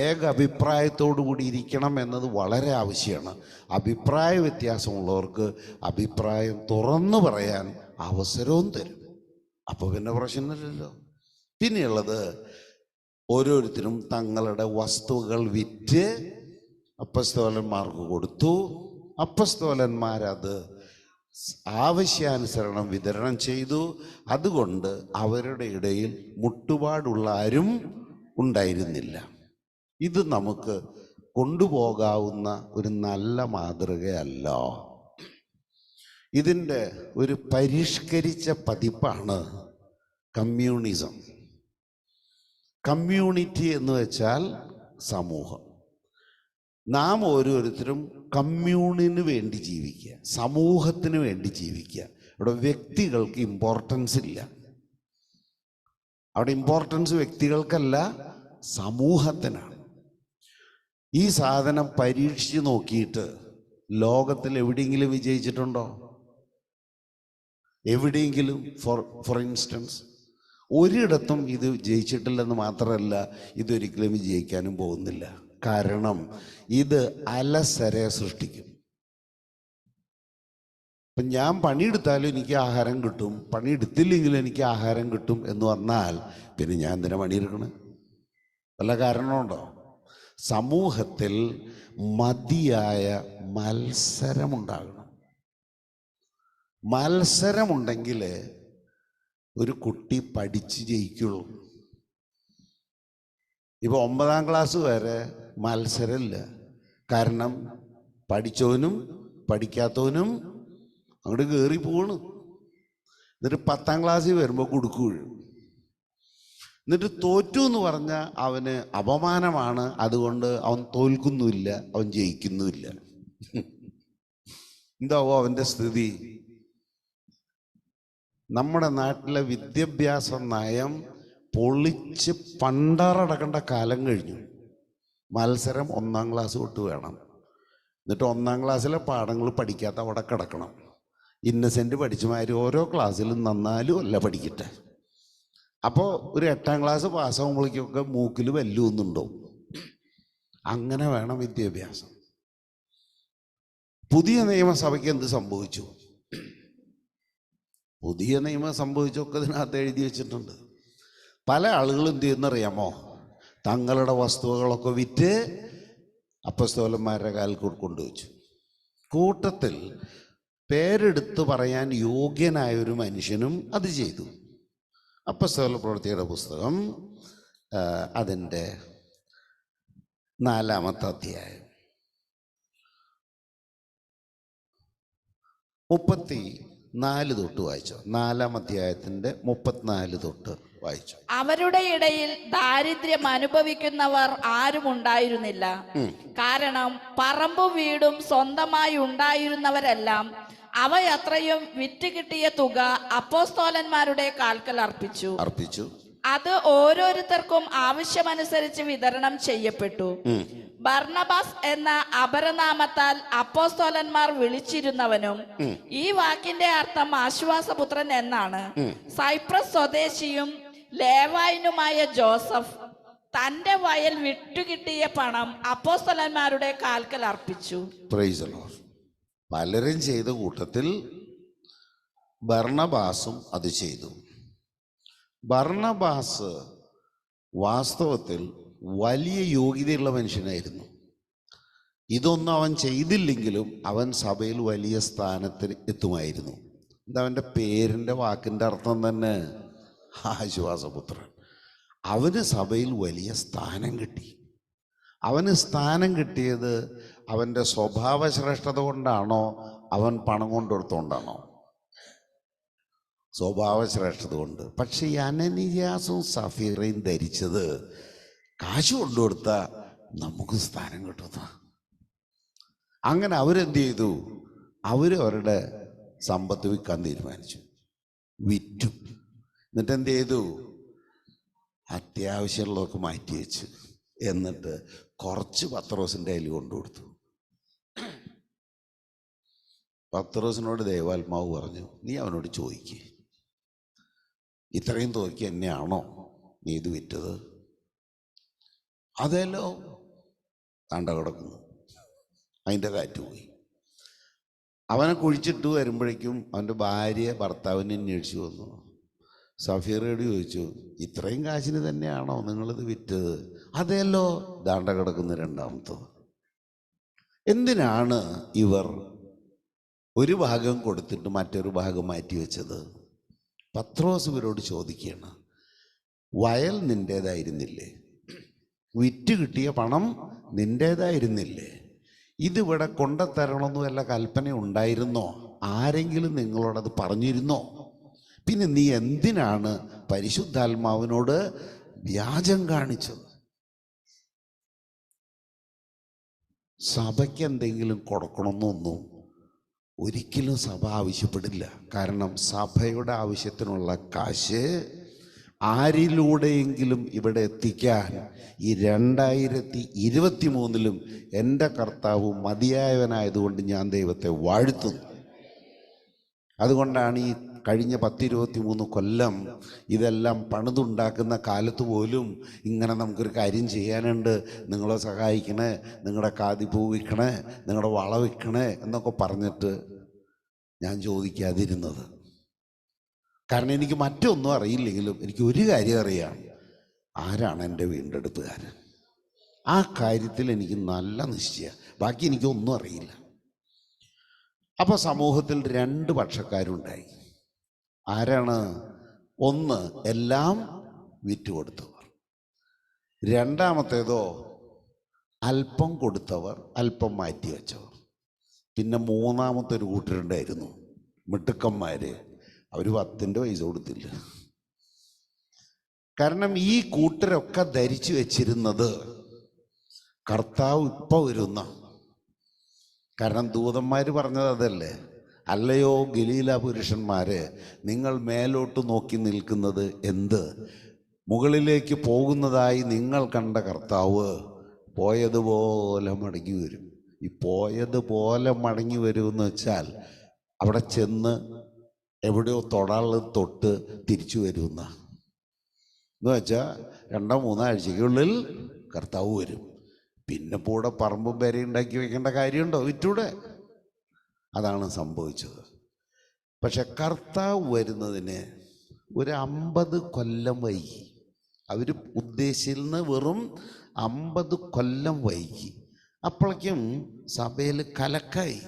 ഏക അഭിപ്രായത്തോടു കൂടി ഇരിക്കണം എന്നത് വളരെ ആവശ്യമാണ്. അഭിപ്രായ വ്യത്യാസമുള്ളവർക്ക് അഭിപ്രായം തുറന്നു പറയാൻ അവസരവും തരും. അപ്പോൾ പിന്നെ പ്രശ്നമില്ലല്ലോ. പിന്നെയുള്ളത്, ഓരോരുത്തരും തങ്ങളുടെ വസ്തുക്കൾ വിറ്റ് അപ്പസ്തോലന്മാർക്ക് കൊടുത്തു. അപ്പസ്തോലന്മാരത് ആവശ്യാനുസരണം വിതരണം ചെയ്തു. അതുകൊണ്ട് അവരുടെ ഇടയിൽ മുട്ടുപാടുള്ള ആരും ഉണ്ടായിരുന്നില്ല. ഇത് നമുക്ക് കൊണ്ടുപോകാവുന്ന ഒരു നല്ല മാതൃകയല്ല. ഇതിൻ്റെ ഒരു പരിഷ്കരിച്ച പതിപ്പാണ് കമ്മ്യൂണിസം. കമ്മ്യൂണിറ്റി എന്ന് വെച്ചാൽ സമൂഹം. നാം ഓരോരുത്തരും കമ്മ്യൂണിന് വേണ്ടി ജീവിക്കുക, സമൂഹത്തിന് വേണ്ടി ജീവിക്കുക. ഇവിടെ വ്യക്തികൾക്ക് ഇമ്പോർട്ടൻസ് ഇല്ല. അവിടെ ഇമ്പോർട്ടൻസ് വ്യക്തികൾക്കല്ല, സമൂഹത്തിനാണ്. ഈ സാധനം പരീക്ഷിച്ച് നോക്കിയിട്ട് ലോകത്തിൽ എവിടെയെങ്കിലും വിജയിച്ചിട്ടുണ്ടോ? എവിടെയെങ്കിലും? ഫോർ ഇൻസ്റ്റൻസ് ഒരിടത്തും ഇത് ജയിച്ചിട്ടില്ലെന്ന് മാത്രമല്ല, ഇതൊരിക്കലും വിജയിക്കാനും പോകുന്നില്ല. കാരണം ഇത് അലസരെ സൃഷ്ടിക്കും. ഇപ്പം ഞാൻ പണിയെടുത്താലും എനിക്ക് ആഹാരം കിട്ടും, പണിയെടുത്തില്ലെങ്കിലും എനിക്ക് ആഹാരം കിട്ടും എന്ന് പറഞ്ഞാൽ പിന്നെ ഞാൻ എന്തിനാ പണിയെടുക്കണേ? വല്ല കാരണമുണ്ടോ? സമൂഹത്തിൽ മതിയായ മത്സരമുണ്ടാകണം. മത്സരമുണ്ടെങ്കിൽ ഒരു കുട്ടി പഠിച്ച് ജയിക്കുള്ളൂ. ഇപ്പോൾ 9-ാം ക്ലാസ് വരെ മത്സരമില്ല. കാരണം പഠിച്ചവനും പഠിക്കാത്തവനും അങ്ങോട്ട് കയറി പോവാണ്. എന്നിട്ട് 10-ാം ക്ലാസ്സിൽ വരുമ്പോൾ കുടുക്ക് വീഴും. എന്നിട്ട് തോറ്റു എന്ന് പറഞ്ഞാൽ അവന് അപമാനമാണ്. അതുകൊണ്ട് അവൻ തോൽക്കുന്നുമില്ല, അവൻ ജയിക്കുന്നുമില്ല. എന്താവോ അവൻ്റെ സ്ഥിതി? നമ്മുടെ നാട്ടിലെ വിദ്യാഭ്യാസ നയം പൊളിച്ച് പണ്ടാറടക്കേണ്ട കാലം കഴിഞ്ഞു. മത്സരം 1-ാം ക്ലാസ് തൊട്ട് വേണം. എന്നിട്ട് 1-ാം ക്ലാസ്സിലെ പാഠങ്ങൾ പഠിക്കാത്ത അവിടെ കിടക്കണം. ഇന്നസെൻ്റ് പഠിച്ചമാതിരി ഓരോ ക്ലാസ്സിലും നന്നാലും അല്ല പഠിക്കട്ടെ. അപ്പോൾ ഒരു 8-ാം ക്ലാസ് പാസ്സാകുമ്പോഴേക്കൊക്കെ മൂക്കിൽ വല്ലൂന്നുണ്ടാവും. അങ്ങനെ വേണം വിദ്യാഭ്യാസം. പുതിയ നിയമസഭയ്ക്ക് എന്ത് സംഭവിച്ചു? പുതിയ നിയമം സംഭവിച്ചൊക്കെ ഇതിനകത്ത് എഴുതി വെച്ചിട്ടുണ്ട്. പല ആളുകളും എന്ത് ചെയ്യുന്നറിയാമോ? തങ്ങളുടെ വസ്തുവകളൊക്കെ വിറ്റ് അപ്പസ്തോലന്മാരുടെ കാലിൽ കൊണ്ടുവച്ചു. കൂട്ടത്തിൽ പേരെടുത്ത് പറയാൻ യോഗ്യനായ ഒരു മനുഷ്യനും അത് ചെയ്തു. അപ്പസ്തോല പ്രവൃത്തിയുടെ പുസ്തകം അതിൻ്റെ 4-ാമത്തെ അധ്യായം 34 തൊട്ട് വായിച്ചോ. 4-ാം അധ്യായത്തിൻ്റെ 34 തൊട്ട് വായിച്ചു. അവരുടെ ഇടയിൽ ദാരിദ്ര്യം അനുഭവിക്കുന്നവർ ആരും ഉണ്ടായിരുന്നില്ല. കാരണം പറമ്പും വീടും സ്വന്തമായി ഉണ്ടായിരുന്നവരെല്ലാം അവയത്രയും വിറ്റ് കിട്ടിയ തുക അപ്പോസ്തോലന്മാരുടെ കാൽക്കൽ അർപ്പിച്ചു. അത് ഓരോരുത്തർക്കും ആവശ്യമനുസരിച്ച് വിതരണം ചെയ്യപ്പെട്ടു. ബർണബാസ് എന്ന അപരനാമത്താൽ അപ്പോസ്തോലന്മാർ വിളിച്ചിരുന്നവനും, ഈ വാക്കിന്റെ അർത്ഥം ആശ്വാസപുത്രൻ എന്നാണ്, സൈപ്രസ് സ്വദേശിയും ലേവായനുമായ ജോസഫ് തന്റെ വയൽ വിറ്റുകിട്ടിയ പണം അപ്പോസ്തലന്മാരുടെ കാൽക്കൽ അർപ്പിച്ചു. Praise the Lord. പലരും ചെയ്ത കൂട്ടത്തിൽ ബർണബാസും അത് ചെയ്തു. ബർണബാസ് വാസ്തവത്തിൽ വലിയ യോഗ്യതയുള്ള മനുഷ്യനായിരുന്നു. ഇതൊന്നും അവൻ ചെയ്തില്ലെങ്കിലും അവൻ സഭയിൽ വലിയ സ്ഥാനത്തിന് എത്തുമായിരുന്നു. എന്താ അവൻ്റെ പേരിൻ്റെ വാക്കിൻ്റെ അർത്ഥം തന്നെ ആശ്വാസപുത്രൻ. അവന് സഭയിൽ വലിയ സ്ഥാനം കിട്ടി. അവന് സ്ഥാനം കിട്ടിയത് അവൻ്റെ സ്വഭാവശ്രേഷ്ഠത കൊണ്ടാണോ അവൻ പണം കൊണ്ടെടുത്തോണ്ടാണോ? സ്വഭാവശ്രേഷ്ഠത കൊണ്ട്. പക്ഷെ ഈ അനനീയാസും സഫീറയും ധരിച്ചത് കാശ് കൊണ്ടുകൊടുത്താൽ നമുക്ക് സ്ഥാനം കിട്ടുന്ന. അങ്ങനെ അവരെന്ത് ചെയ്തു? അവരവരുടെ സമ്പത്ത് വിൽക്കാൻ തീരുമാനിച്ചു. വിറ്റു. എന്നിട്ട് എന്ത് ചെയ്തു? അത്യാവശ്യമുള്ളതൊക്കെ മാറ്റി വെച്ചു. എന്നിട്ട് കുറച്ച് പത്രോസിൻ്റെ കയ്യിൽ കൊണ്ടുകൊടുത്തു. പത്രോസിനോട് ദൈവാത്മാവ് പറഞ്ഞു, നീ അവനോട് ചോദിക്കേ, ഇത്രയും തുകയ്ക്ക് എന്നെയാണോ നീ ഇത് വിറ്റത്? അതേലോ. താണ്ട കിടക്കുന്നു. അതിൻ്റെ കാറ്റ് പോയി. അവനെ കുഴിച്ചിട്ട് വരുമ്പോഴേക്കും അവൻ്റെ ഭാര്യ ഭർത്താവിനെ അന്വേഷിച്ചു വന്നു. സഫീറയോട് ചോദിച്ചു, ഇത്രയും കാശിന് തന്നെയാണോ നിങ്ങളിത് വിറ്റത്? അതേലോ. ദാണ്ട കിടക്കുന്ന രണ്ടാമത്തത്. എന്തിനാണ് ഇവർ ഒരു ഭാഗം കൊടുത്തിട്ട് മറ്റൊരു ഭാഗം മാറ്റി വെച്ചത്? പത്രോസ് ഇവരോട് ചോദിക്കുകയാണ്, വയൽ നിൻ്റേതായിരുന്നില്ലേ? വിറ്റ് കിട്ടിയ പണം നിൻ്റേതായിരുന്നില്ലേ? ഇതിവിടെ കൊണ്ടുതരണമെന്ന് വല്ല കൽപ്പന ഉണ്ടായിരുന്നോ? ആരെങ്കിലും നിങ്ങളോടത് പറഞ്ഞിരുന്നോ? പിന്നെ നീ എന്തിനാണ് പരിശുദ്ധാത്മാവിനോട് വ്യാജം കാണിച്ചത്? സഭയ്ക്ക് എന്തെങ്കിലും കൊടുക്കണമെന്നൊന്നും ഒരിക്കലും സഭ ആവശ്യപ്പെടില്ല. കാരണം സഭയുടെ ആവശ്യത്തിനുള്ള കാശ് ആരിലൂടെയെങ്കിലും ഇവിടെ എത്തിക്കാൻ ഈ 2023 എൻ്റെ കർത്താവ് മതിയായവനായതുകൊണ്ട് ഞാൻ ദൈവത്തെ വാഴ്ത്തുന്നു. അതുകൊണ്ടാണ് ഈ കഴിഞ്ഞ 10-23 കൊല്ലം ഇതെല്ലാം പണിതുണ്ടാക്കുന്ന കാലത്ത് പോലും ഇങ്ങനെ നമുക്കൊരു കാര്യം ചെയ്യാനുണ്ട്, നിങ്ങളെ സഹായിക്കണേ, നിങ്ങളുടെ കാതിപ്പൂ വിൽക്കണേ, നിങ്ങളുടെ വള വിൽക്കണേ എന്നൊക്കെ പറഞ്ഞിട്ട് ഞാൻ ചോദിക്കാതിരുന്നത്. കാരണം എനിക്ക് മറ്റൊന്നും അറിയില്ലെങ്കിലും എനിക്ക് ഒരു കാര്യം അറിയാം, ആരാണ് എൻ്റെ വീണ്ടെടുപ്പുകാരൻ. ആ കാര്യത്തിൽ എനിക്ക് നല്ല നിശ്ചയം. ബാക്കി എനിക്കൊന്നും അറിയില്ല. അപ്പോൾ സമൂഹത്തിൽ 2 പക്ഷക്കാരുണ്ടായി. ആരാണ്? ഒന്ന്, എല്ലാം വിറ്റുകൊടുത്തവർ. രണ്ടാമത്തേതോ അല്പം കൊടുത്തവർ, അല്പം മാറ്റിവെച്ചവർ. പിന്നെ മൂന്നാമത്തെ ഒരു കൂട്ടരുണ്ടായിരുന്നു, മിടുക്കന്മാര്. അവർ 10 പൈസ കൊടുത്തില്ല. കാരണം ഈ കൂട്ടരൊക്കെ ധരിച്ചു വെച്ചിരുന്നത് കർത്താവ് ഇപ്പോൾ വരുന്ന. കാരണം ദൂതന്മാർ പറഞ്ഞത് അതല്ലേ, അല്ലയോ ഗലീല പുരുഷന്മാരെ, നിങ്ങൾ മേലോട്ട് നോക്കി നിൽക്കുന്നത് എന്ത്? മുകളിലേക്ക് പോകുന്നതായി നിങ്ങൾ കണ്ട കർത്താവ് പോയതുപോലെ മടങ്ങി വരും. ഈ പോയതുപോലെ മടങ്ങി വരുമെന്ന് വെച്ചാൽ അവിടെ ചെന്ന് എവിടെയോ തൊടാള് തൊട്ട് തിരിച്ചു വരുന്ന എന്ന് വെച്ചാൽ 2-3 ആഴ്ചയ്ക്കുള്ളിൽ കർത്താവ് വരും. പിന്നെ കൂടെ പറമ്പും പേരെ ഉണ്ടാക്കി വെക്കേണ്ട കാര്യമുണ്ടോ? വിറ്റൂടെ. അതാണ് സംഭവിച്ചത്. പക്ഷെ കർത്താവ് വരുന്നതിന് ഒരു 50 കൊല്ലം വൈകി. അവർ ഉദ്ദേശിച്ചിൽ നിന്ന് വെറും 50 കൊല്ലം വൈകി. അപ്പോഴേക്കും സഭയിൽ കലക്കായി.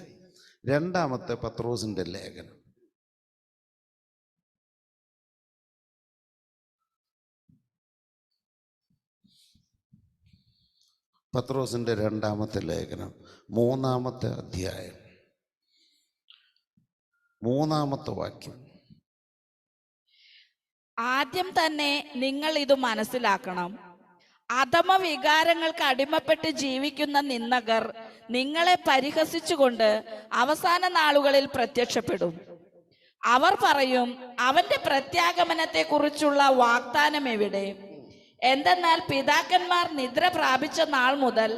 രണ്ടാമത്തെ പത്രോസിന്റെ ലേഖനം, പത്രോസിന്റെ രണ്ടാമത്തെ ലേഖനം 3-ാമത്തെ അധ്യായം 3-ാമത്തെ വാക്യം. ആദ്യം തന്നെ നിങ്ങൾ ഇത് മനസ്സിലാക്കണം. അധമ വികാരങ്ങൾക്ക് അടിമപ്പെട്ട് ജീവിക്കുന്ന നിന്ദകർ നിങ്ങളെ പരിഹസിച്ചുകൊണ്ട് അവസാന നാളുകളിൽ പ്രത്യക്ഷപ്പെടും. അവർ പറയും, അവന്റെ പ്രത്യാഗമനത്തെ കുറിച്ചുള്ള വാഗ്ദാനം എവിടെ? എന്തെന്നാൽ പിതാക്കന്മാർ നിദ്ര പ്രാപിച്ച നാൾ മുതൽ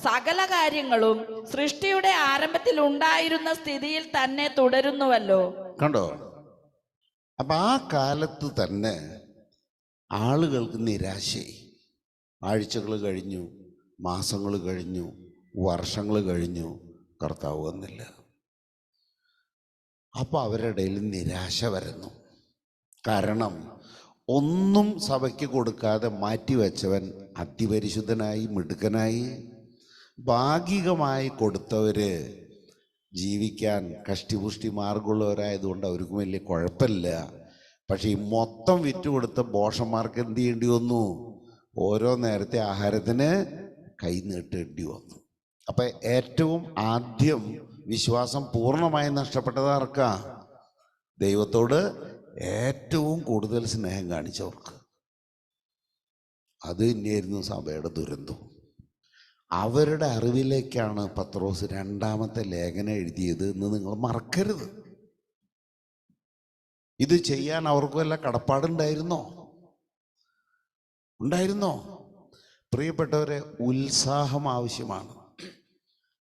സകല കാര്യങ്ങളും സൃഷ്ടിയുടെ ആരംഭത്തിൽ ഉണ്ടായിരുന്ന സ്ഥിതിയിൽ തന്നെ തുടരുന്നുവല്ലോ. കണ്ടോ? അപ്പൊ ആ കാലത്ത് തന്നെ ആളുകൾക്ക് നിരാശയായി. ആഴ്ചകൾ കഴിഞ്ഞു, മാസങ്ങൾ കഴിഞ്ഞു, വർഷങ്ങൾ കഴിഞ്ഞു, കർത്താവ് വന്നില്ല. അപ്പോൾ അവരുടെ ഇടയിൽ നിരാശ വരുന്നു. കാരണം ഒന്നും സഭയ്ക്ക് കൊടുക്കാതെ മാറ്റിവെച്ചവൻ അതിപരിശുദ്ധനായി മിടുക്കനായി. ഭാഗികമായി കൊടുത്തവര് ജീവിക്കാൻ കഷ്ടിപുഷ്ടി മാർഗമുള്ളവരായതുകൊണ്ട് അവർക്ക് വലിയ കുഴപ്പമില്ല. പക്ഷെ ഈ മൊത്തം വിറ്റുകൊടുത്ത ബോഷന്മാർക്ക് എന്ത് ചെയ്യേണ്ടി വന്നു? ഓരോ നേരത്തെ ആഹാരത്തിന് കൈ നീട്ടേണ്ടി വന്നു. അപ്പം ഏറ്റവും ആദ്യം വിശ്വാസം പൂർണ്ണമായി നഷ്ടപ്പെട്ടത് ആർക്കാ? ദൈവത്തോട് ഏറ്റവും കൂടുതൽ സ്നേഹം കാണിച്ചവർക്ക്. അത് തന്നെയായിരുന്നു സഭയുടെ ദുരന്തം. അവരുടെ അറിവിലേക്കാണ് പത്രോസ് രണ്ടാമത്തെ ലേഖനം എഴുതിയത് എന്ന് നിങ്ങൾ മറക്കരുത്. ഇത് ചെയ്യാൻ അവർക്ക് വല്ല കടപ്പാടുണ്ടായിരുന്നോ? ഉണ്ടായിരുന്നോ? പ്രിയപ്പെട്ടവരെ, ഉത്സാഹം ആവശ്യമാണ്.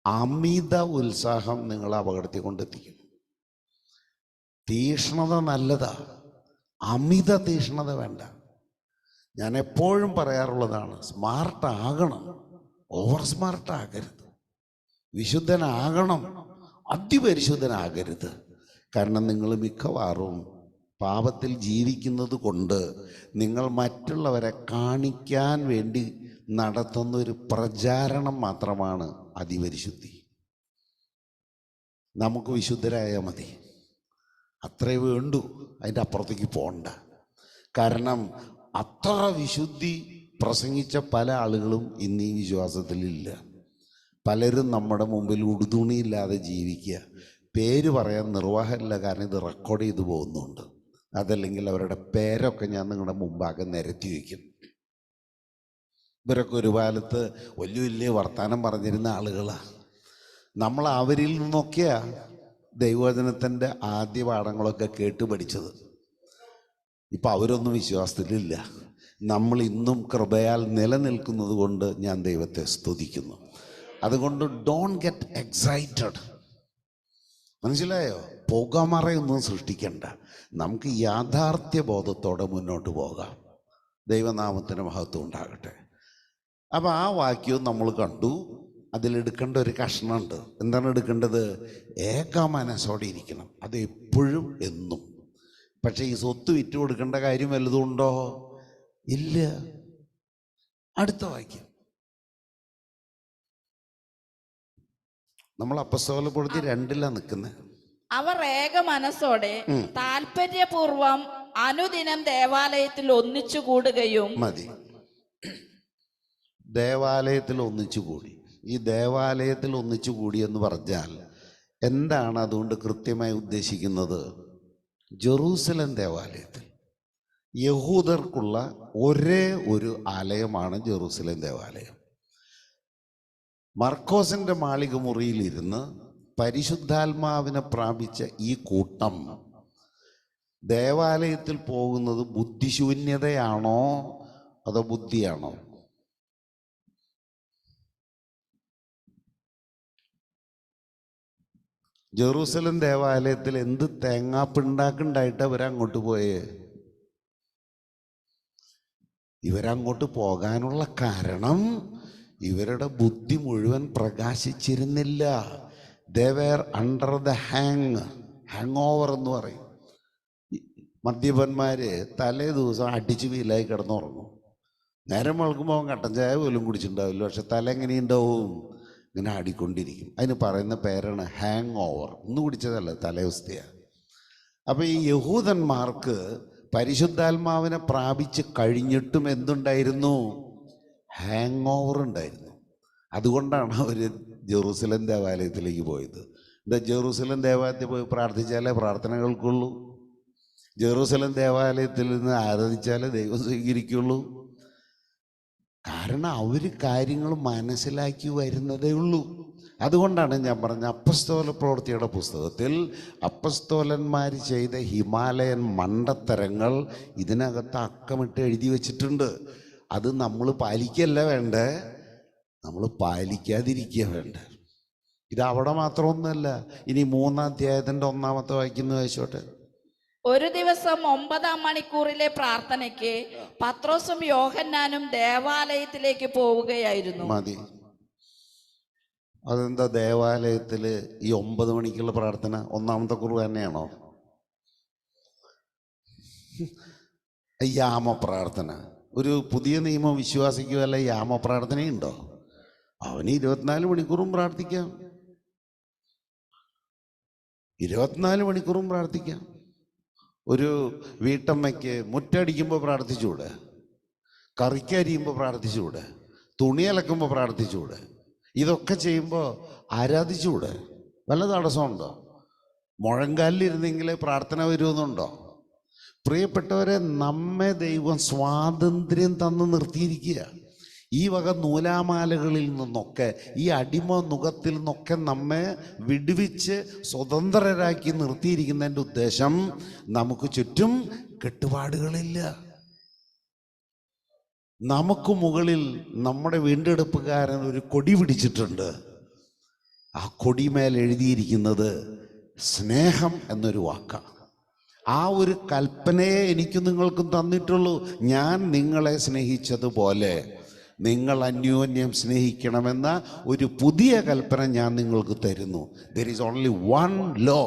അമിത ഉത്സാഹം നിങ്ങളെ അപകടത്തിൽ കൊണ്ടെത്തിക്കും. തീഷ്ണത നല്ലതാ, അമിത തീഷ്ണത വേണ്ട. ഞാൻ എപ്പോഴും പറയാറുള്ളതാണ്, സ്മാർട്ട് ആകണം, ഓവർ സ്മാർട്ട് ആകരുത്. വിശുദ്ധനാകണം, അതിപരിശുദ്ധനാകരുത്. കാരണം നിങ്ങൾ മിക്കവാറും പാപത്തിൽ ജീവിക്കുന്നത് കൊണ്ട് നിങ്ങൾ മറ്റുള്ളവരെ കാണിക്കാൻ വേണ്ടി നടത്തുന്ന ഒരു പ്രചാരണം മാത്രമാണ് അതിപരിശുദ്ധി. നമുക്ക് വിശുദ്ധരായാൽ മതി, അത്രേ വേണ്ടൂ, അതിൻ്റെ അപ്പുറത്തേക്ക് പോകണ്ട. കാരണം അത്ര വിശുദ്ധി പ്രസംഗിച്ച പല ആളുകളും ഇന്ന് ഈ വിശ്വാസത്തിലില്ല. പലരും നമ്മുടെ മുമ്പിൽ ഉടുതുണിയില്ലാതെ ജീവിക്കുക. പേര് പറയാൻ നിർവാഹമില്ല, കാരണം ഇത് റെക്കോർഡ് ചെയ്തു പോകുന്നുണ്ട്. അതല്ലെങ്കിൽ അവരുടെ പേരൊക്കെ ഞാൻ നിങ്ങളുടെ മുമ്പാകെ നിരത്തി വയ്ക്കും. ഇവരൊക്കെ ഒരു കാലത്ത് വലിയ വലിയ വർത്തമാനം പറഞ്ഞിരുന്ന ആളുകളാണ്. നമ്മൾ അവരിൽ നിന്നൊക്കെയാണ് ദൈവവചനത്തിൻ്റെ ആദ്യ പാഠങ്ങളൊക്കെ കേട്ട് പഠിച്ചത്. ഇപ്പം അവരൊന്നും വിശ്വാസത്തിലില്ല. നമ്മൾ ഇന്നും കൃപയാൽ നിലനിൽക്കുന്നത് കൊണ്ട് ഞാൻ ദൈവത്തെ സ്തുതിക്കുന്നു. അതുകൊണ്ട് ഡോണ്ട് ഗെറ്റ് എക്സൈറ്റഡ്. മനസ്സിലായോ? പുകമറയൊന്നും സൃഷ്ടിക്കണ്ട. നമുക്ക് യാഥാർത്ഥ്യ ബോധത്തോടെ മുന്നോട്ട് പോകാം. ദൈവനാമത്തിന് മഹത്വം ഉണ്ടാകട്ടെ. അപ്പം ആ വാക്യവും നമ്മൾ കണ്ടു. അതിലെടുക്കേണ്ട ഒരു കഷ്ണമുണ്ട്. എന്താണ് എടുക്കേണ്ടത്? ഏക മനസ്സോടെ ഇരിക്കണം, അത് എപ്പോഴും എന്നും. പക്ഷെ ഈ സ്വത്ത് വിറ്റ് കൊടുക്കേണ്ട കാര്യം വല്ലതും ഉണ്ടോ? ഇല്ല. അടുത്ത വാക്യം നമ്മൾ അപ്പസ്തോലപ്രവൃത്തി 2 നിൽക്കുന്നത്. അവർ ഏക മനസ്സോടെ താല്പര്യപൂർവം അനുദിനം ദേവാലയത്തിൽ ഒന്നിച്ചു കൂടുകയും. മതി, ദേവാലയത്തിൽ ഒന്നിച്ചുകൂടി. ഈ ദേവാലയത്തിൽ ഒന്നിച്ചുകൂടി എന്ന് പറഞ്ഞാൽ എന്താണ് അതുകൊണ്ട് കൃത്യമായി ഉദ്ദേശിക്കുന്നത്? ജെറൂസലം ദേവാലയത്തിൽ യഹൂദർക്കുള്ള ഒരേ ഒരു ആലയമാണ് ജെറൂസലം ദേവാലയം. മർക്കോസിന്റെ മാളിക മുറിയിലിരുന്ന് പരിശുദ്ധാത്മാവിനെ പ്രാപിച്ച ഈ കൂട്ടം ദേവാലയത്തിൽ പോകുന്നത് ബുദ്ധിശൂന്യതയാണോ അതോ ബുദ്ധിയാണോ? ജെറൂസലം ദേവാലയത്തിൽ എന്ത് തേങ്ങാപ്പിണ്ടാക്കുണ്ടായിട്ട് അവരങ്ങോട്ട് പോയേ? ഇവരങ്ങോട്ട് പോകാനുള്ള കാരണം ഇവരുടെ ബുദ്ധി മുഴുവൻ പ്രകാശിച്ചിരുന്നില്ല. They were under the hangover എന്ന് പറയും. മദ്യപന്മാര് തലേ ദിവസം അടിച്ചു വീലായി കിടന്നുറങ്ങും. നേരം വെളുക്കുമ്പോൾ അവൻ കട്ടൻ ചായ പോലും കുടിച്ചിട്ടുണ്ടാവില്ല, പക്ഷെ തല എങ്ങനെയുണ്ടാവും? ഇങ്ങനെ ആടിക്കൊണ്ടിരിക്കും. അതിന് പറയുന്ന പേരാണ് ഹാങ് ഓവർ. ഇന്ന് കുടിച്ചതല്ല, തലവസ്ഥയാണ്. അപ്പം ഈ യഹൂദന്മാർക്ക് പരിശുദ്ധാത്മാവിനെ പ്രാപിച്ച് കഴിഞ്ഞിട്ടും എന്തുണ്ടായിരുന്നു? ഹാങ് ഓവർ ഉണ്ടായിരുന്നു. അതുകൊണ്ടാണ് അവർ ജെറൂസലം ദേവാലയത്തിലേക്ക് പോയത്. എന്താ, ജെറൂസലം ദേവാലയത്തിൽ പോയി പ്രാർത്ഥിച്ചാലേ പ്രാർത്ഥന കേൾക്കുള്ളൂ. ജെറൂസലം ദേവാലയത്തിൽ നിന്ന് ആരാധിച്ചാലേ ദൈവം സ്വീകരിക്കുള്ളൂ. കാരണം അവർ കാര്യങ്ങൾ മനസ്സിലാക്കി വരുന്നതേ ഉള്ളൂ. അതുകൊണ്ടാണ് ഞാൻ പറഞ്ഞ അപ്പസ്തോല പ്രവൃത്തിയുടെ പുസ്തകത്തിൽ അപ്പസ്തോലന്മാർ ചെയ്ത ഹിമാലയൻ മണ്ടത്തരങ്ങൾ ഇതിനകത്ത് അക്കമിട്ട് എഴുതി വച്ചിട്ടുണ്ട്. അത് നമ്മൾ പാലിക്കല്ല വേണ്ടേ, നമ്മൾ പാലിക്കാതിരിക്കുക വേണ്ടേ. ഇത് അവിടെ മാത്രമൊന്നുമല്ല. ഇനി 3-ാം അധ്യായത്തിൻ്റെ 1-ാമത്തെ വായിക്കുന്ന വായിച്ചോട്ടെ. ഒരു ദിവസം 9-ാം മണിക്കൂറിലെ പ്രാർത്ഥനയ്ക്ക് പത്രോസും യോഹന്നാനും ദേവാലയത്തിലേക്ക് പോവുകയായിരുന്നു. മതി. അതെന്താ ദേവാലയത്തിൽ ഈ 9 മണിക്കുള്ള പ്രാർത്ഥന? 1-ാമത്തെ കുർബാനയാണോ? യാമപ്രാർത്ഥന. ഒരു പുതിയ നിയമം വിശ്വാസിക്ക് വല്ല യാമപ്രാർത്ഥനയുണ്ടോ? അവന് 24 മണിക്കൂറും പ്രാർത്ഥിക്കാം. 24 മണിക്കൂറും പ്രാർത്ഥിക്കാം. ഒരു വീട്ടമ്മയ്ക്ക് മുറ്റടിക്കുമ്പോൾ പ്രാർത്ഥിച്ചുകൂടെ? കറിക്കരിയുമ്പോൾ പ്രാർത്ഥിച്ചുകൂടെ? തുണി അലക്കുമ്പോൾ പ്രാർത്ഥിച്ചുകൂടെ? ഇതൊക്കെ ചെയ്യുമ്പോൾ ആരാധിച്ചുകൂടെ? വല്ല തടസ്സമുണ്ടോ? മുഴങ്കാലിലിരുന്നെങ്കിലേ പ്രാർത്ഥന വരുമെന്നുണ്ടോ? പ്രിയപ്പെട്ടവരെ, നമ്മെ ദൈവം സ്വാതന്ത്ര്യം തന്ന് നിർത്തിയിരിക്കുക. ഈ വക നൂലാമാലകളിൽ നിന്നൊക്കെ, ഈ അടിമ നുഖത്തിൽ നിന്നൊക്കെ നമ്മെ വിടുവിച്ച് സ്വതന്ത്രരാക്കി നിർത്തിയിരിക്കുന്നതിൻ്റെ ഉദ്ദേശം നമുക്ക് ചുറ്റും കെട്ടുപാടുകളില്ല. നമുക്ക് മുകളിൽ നമ്മുടെ വീണ്ടെടുപ്പുകാരൻ ഒരു കൊടി പിടിച്ചിട്ടുണ്ട്. ആ കൊടിമേൽ എഴുതിയിരിക്കുന്നത് സ്നേഹം എന്നൊരു വാക്കാണ്. ആ ഒരു കൽപ്പനയെ എനിക്ക് നിങ്ങൾക്കും തന്നിട്ടുള്ളൂ. ഞാൻ നിങ്ങളെ സ്നേഹിച്ചതുപോലെ നിങ്ങൾ അന്യോന്യം സ്നേഹിക്കണമെന്ന ഒരു പുതിയ കൽപ്പന ഞാൻ നിങ്ങൾക്ക് തരുന്നു. There is only one law.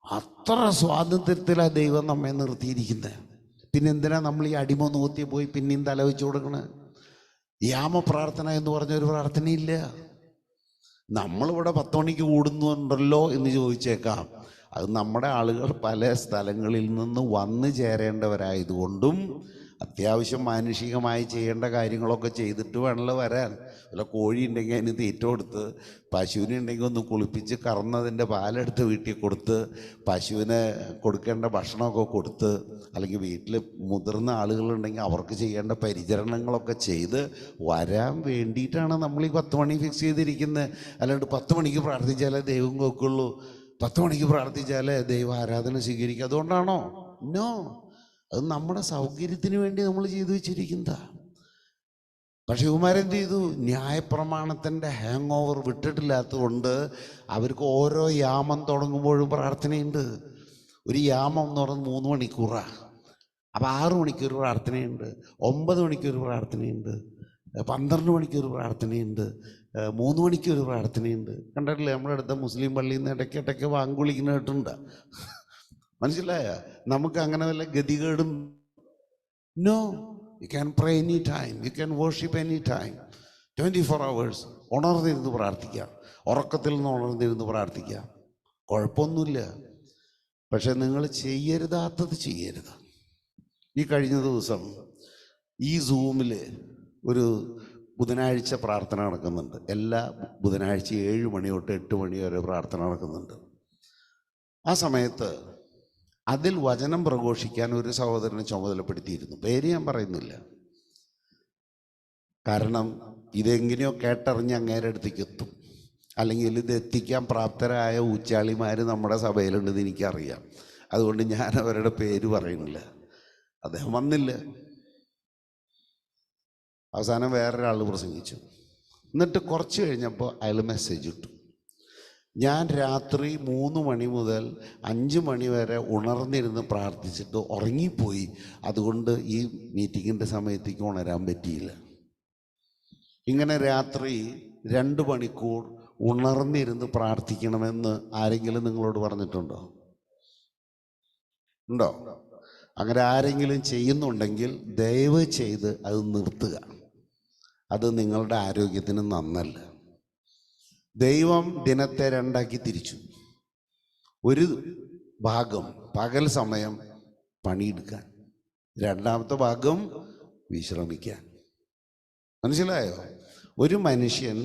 അത്ര സ്വാതന്ത്ര്യത്തിലാണ് ദൈവം നമ്മെ നിർത്തിയിരിക്കുന്നത്. പിന്നെന്തിനാ നമ്മൾ ഈ അടിമ നോത്തി പോയി പിന്നെയും തല വെച്ച് കൊടുക്കണേ? യാമപ്രാർത്ഥന എന്ന് പറഞ്ഞൊരു പ്രാർത്ഥനയില്ല. നമ്മളിവിടെ 10 മണിക്ക് കൂടുന്നുണ്ടല്ലോ എന്ന് ചോദിച്ചേക്കാം. അത് നമ്മുടെ ആളുകൾ പല സ്ഥലങ്ങളിൽ നിന്ന് വന്നു ചേരേണ്ടവരായതുകൊണ്ടും അത്യാവശ്യം മാനുഷികമായി ചെയ്യേണ്ട കാര്യങ്ങളൊക്കെ ചെയ്തിട്ട് വേണമല്ലോ വരാൻ. വല്ല കോഴി ഉണ്ടെങ്കിൽ അതിന് തീറ്റ കൊടുത്ത്, പശുവിനെ ഉണ്ടെങ്കിൽ ഒന്ന് കുളിപ്പിച്ച് കറന്നതിൻ്റെ പാലെടുത്ത് വീട്ടിൽ കൊടുത്ത്, പശുവിനെ കൊടുക്കേണ്ട ഭക്ഷണമൊക്കെ കൊടുത്ത്, അല്ലെങ്കിൽ വീട്ടിൽ മുതിർന്ന ആളുകളുണ്ടെങ്കിൽ അവർക്ക് ചെയ്യേണ്ട പരിചരണങ്ങളൊക്കെ ചെയ്ത് വരാൻ വേണ്ടിയിട്ടാണ് നമ്മൾ ഈ 10 മണി ഫിക്സ് ചെയ്തിരിക്കുന്നത്. അല്ലാണ്ട് 10 മണിക്ക് പ്രാർത്ഥിച്ചാലേ ദൈവം കേൾക്കുള്ളൂ, 10 മണിക്ക് പ്രാർത്ഥിച്ചാലേ ദൈവം ആരാധന സ്വീകരിക്കുക, അതുകൊണ്ടാണോ? നോ. അത് നമ്മുടെ സൗകര്യത്തിന് വേണ്ടി നമ്മൾ ചെയ്തു വെച്ചിരിക്കുന്നതാ. പക്ഷെ ഇവന്മാരെന്ത് ചെയ്തു? ന്യായപ്രമാണത്തിൻ്റെ ഹാങ് ഓവർ വിട്ടിട്ടില്ലാത്തത് കൊണ്ട് അവർക്ക് ഓരോ യാമം തുടങ്ങുമ്പോഴും പ്രാർത്ഥനയുണ്ട്. ഒരു യാമം എന്ന് പറയുന്നത് 3 മണിക്കൂറാണ്. അപ്പം 6 മണിക്കൂർ പ്രാർത്ഥനയുണ്ട്, 9 മണിക്കൂർ പ്രാർത്ഥനയുണ്ട്, 12 മണിക്കൂർ പ്രാർത്ഥനയുണ്ട്, 3 മണിക്കൂർ പ്രാർത്ഥനയുണ്ട്. കണ്ടിട്ടില്ലേ? നമ്മുടെ അടുത്ത മുസ്ലിം പള്ളിയിൽ നിന്ന് ഇടയ്ക്കിടയ്ക്ക് വാങ്കുളിക്കുന്ന കേട്ടുണ്ട്. മനസ്സിലായ? നമുക്ക് അങ്ങനെ വല്ല ഗതികേടും? No. You can pray any time, you can worship any time. 24 hours ഉണർന്നിരുന്ന് പ്രാർത്ഥിക്കാം, ഉറക്കത്തിൽ നിന്ന് ഉണർന്നിരുന്ന് പ്രാർത്ഥിക്കാം, കുഴപ്പമൊന്നുമില്ല. പക്ഷെ നിങ്ങൾ ചെയ്യരുതാത്തത് ചെയ്യരുത്. ഈ കഴിഞ്ഞ ദിവസം ഈ സൂമിൽ ഒരു ബുധനാഴ്ച പ്രാർത്ഥന നടക്കുന്നുണ്ട്. എല്ലാ ബുധനാഴ്ച 7 മണി തൊട്ട് 8 മണി വരെ പ്രാർത്ഥന നടക്കുന്നുണ്ട്. ആ സമയത്ത് അതിൽ വചനം പ്രഘോഷിക്കാൻ ഒരു സഹോദരനെ ചുമതലപ്പെടുത്തിയിരുന്നു. പേര് ഞാൻ പറയുന്നില്ല, കാരണം ഇതെങ്ങനെയോ കേട്ടറിഞ്ഞ് അങ്ങേരെ അടുത്തേക്ക് എത്തും, അല്ലെങ്കിൽ ഇത് എത്തിക്കാൻ പ്രാപ്തരായ ഊച്ചാളിമാർ നമ്മുടെ സഭയിലുണ്ടെന്ന് എനിക്കറിയാം. അതുകൊണ്ട് ഞാൻ അവരുടെ പേര് പറയുന്നില്ല. അദ്ദേഹം വന്നില്ല. അവസാനം വേറൊരാൾ പ്രസംഗിച്ചു. എന്നിട്ട് കുറച്ച് കഴിഞ്ഞപ്പോൾ അയാൾ മെസ്സേജ് ഇട്ടു, ഞാൻ രാത്രി 3 മണി മുതൽ 5 മണി വരെ ഉണർന്നിരുന്ന് പ്രാർത്ഥിച്ചിട്ട് ഉറങ്ങിപ്പോയി, അതുകൊണ്ട് ഈ മീറ്റിങ്ങിൻ്റെ സമയത്തേക്ക് ഉണരാൻ പറ്റിയില്ല. ഇങ്ങനെ രാത്രി 2 മണിക്കൂർ ഉണർന്നിരുന്ന് പ്രാർത്ഥിക്കണമെന്ന് ആരെങ്കിലും നിങ്ങളോട് പറഞ്ഞിട്ടുണ്ടോ? ഉണ്ടോ? അങ്ങനെ ആരെങ്കിലും ചെയ്യുന്നുണ്ടെങ്കിൽ ദയവ് ചെയ്ത് അത് നിർത്തുക. അത് നിങ്ങളുടെ ആരോഗ്യത്തിന് നന്നല്ല. ദൈവം ദിനത്തെ രണ്ടാക്കി തിരിച്ചു. ഒരു ഭാഗം പകൽ സമയം പണിയെടുക്കാൻ, രണ്ടാമത്തെ ഭാഗം വിശ്രമിക്കാൻ. മനസ്സിലായോ? ഒരു മനുഷ്യൻ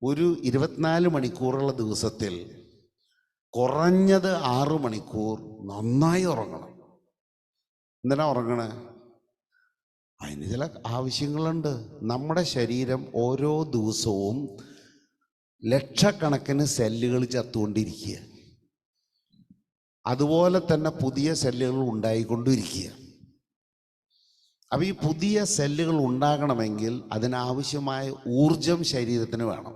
ഒരു 24 മണിക്കൂറുള്ള ദിവസത്തിൽ കുറഞ്ഞത് 6 മണിക്കൂർ നന്നായി ഉറങ്ങണം. എന്തിനാ ഉറങ്ങണേ? അതിന് ചില ആവശ്യങ്ങളുണ്ട്. നമ്മുടെ ശരീരം ഓരോ ദിവസവും ലക്ഷക്കണക്കിന് സെല്ലുകൾ ചത്തുകൊണ്ടിരിക്കുക. അതുപോലെ തന്നെ പുതിയ സെല്ലുകൾ ഉണ്ടായിക്കൊണ്ടിരിക്കുക. അപ്പോൾ ഈ പുതിയ സെല്ലുകൾ ഉണ്ടാകണമെങ്കിൽ അതിനാവശ്യമായ ഊർജം ശരീരത്തിന് വേണം.